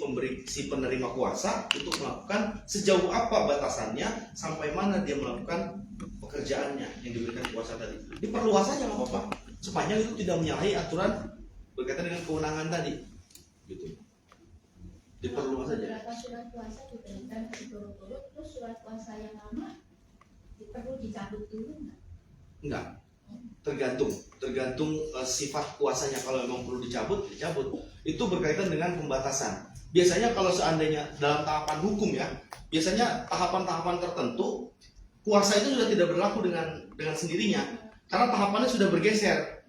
penerima kuasa untuk melakukan sejauh apa batasannya, sampai mana dia melakukan pekerjaannya yang diberikan kuasa tadi. Diperluas saja nggak apa-apa, sepanjang itu tidak menyalahi aturan berkaitan dengan kewenangan tadi, gitu. Diperluas saja. Beberapa surat kuasa diberikan berturut-turut, terus surat kuasa yang lama perlu dicabut dulu nggak? Enggak, tergantung sifat kuasanya. Kalau memang perlu dicabut. Itu berkaitan dengan pembatasan. Biasanya kalau seandainya dalam tahapan hukum ya, biasanya tahapan-tahapan tertentu kuasa itu sudah tidak berlaku dengan sendirinya, karena tahapannya sudah bergeser.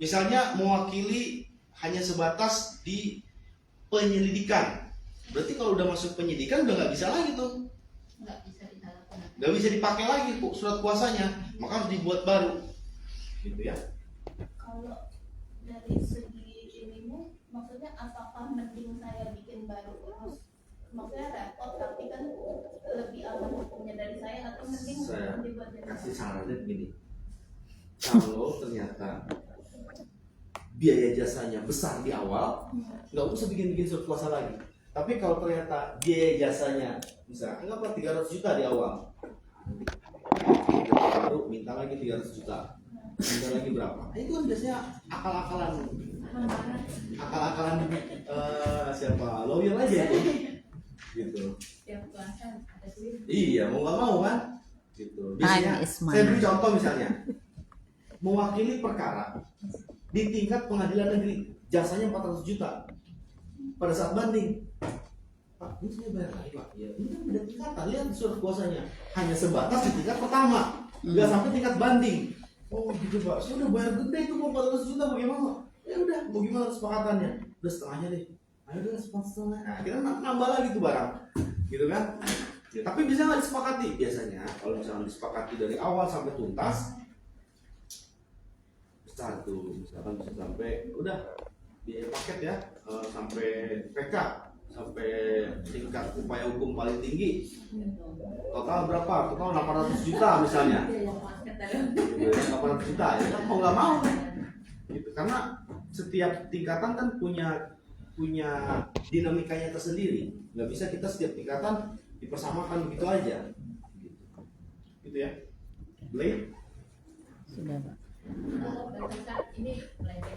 Misalnya mewakili hanya sebatas di penyelidikan, berarti kalau udah masuk penyidikan udah nggak bisa lagi tuh, nggak bisa dipakai lagi surat kuasanya, maka harus dibuat baru, gitu ya. Kalau dari segi inimu, maksudnya apakah mending saya bikin baru terus? Maksudnya repot, tapi kan lebih aman hukumnya dari saya, atau mending Saya dibuat dari kasih sarannya begini, kalau ternyata biaya jasanya besar di awal, nggak usah bikin surat kuasa lagi. Tapi kalau ternyata biaya jasanya, misalnya anggaplah 300 juta di awal, baru minta lagi 300 juta, minta lagi berapa? Nah, itu kan biasanya akal-akalan siapa lawyer aja itu, gitu. tiap kuasa ada duit. Iya, mau nggak mau kan, gitu. Biasanya, Time is money. saya beri contoh misalnya, mewakili perkara di tingkat pengadilan negeri, jasanya 400 juta. Pada saat banding, Pak, ini saya bayar lagi Pak. Ya, ini kan beda tingkatan, lihat surat kuasanya hanya sebatas di tingkat pertama, nggak sampai tingkat banding. Oh gitu Pak, saya udah bayar gede itu mau 400 juta, bagaimana? Ya udah, mau gimana kesepakatannya? Udah setengahnya deh. Ayo udah setengah. Nah, kita nambah lagi tuh barang, gitu kan? Ya, tapi bisa nggak disepakati? Biasanya kalau misalnya disepakati dari awal sampai tuntas, besar tuh, misalkan bisa sampai udah biaya paket ya, sampai PK, sampai tingkat upaya hukum paling tinggi. Total berapa? Total 800 juta misalnya. 800 juta ya kan mau nggak mau gitu, karena setiap tingkatan kan punya dinamikanya tersendiri, nggak bisa kita setiap tingkatan dipersamakan begitu aja, gitu ya. Boleh? Sudah Pak. Berdasarkan ini belajar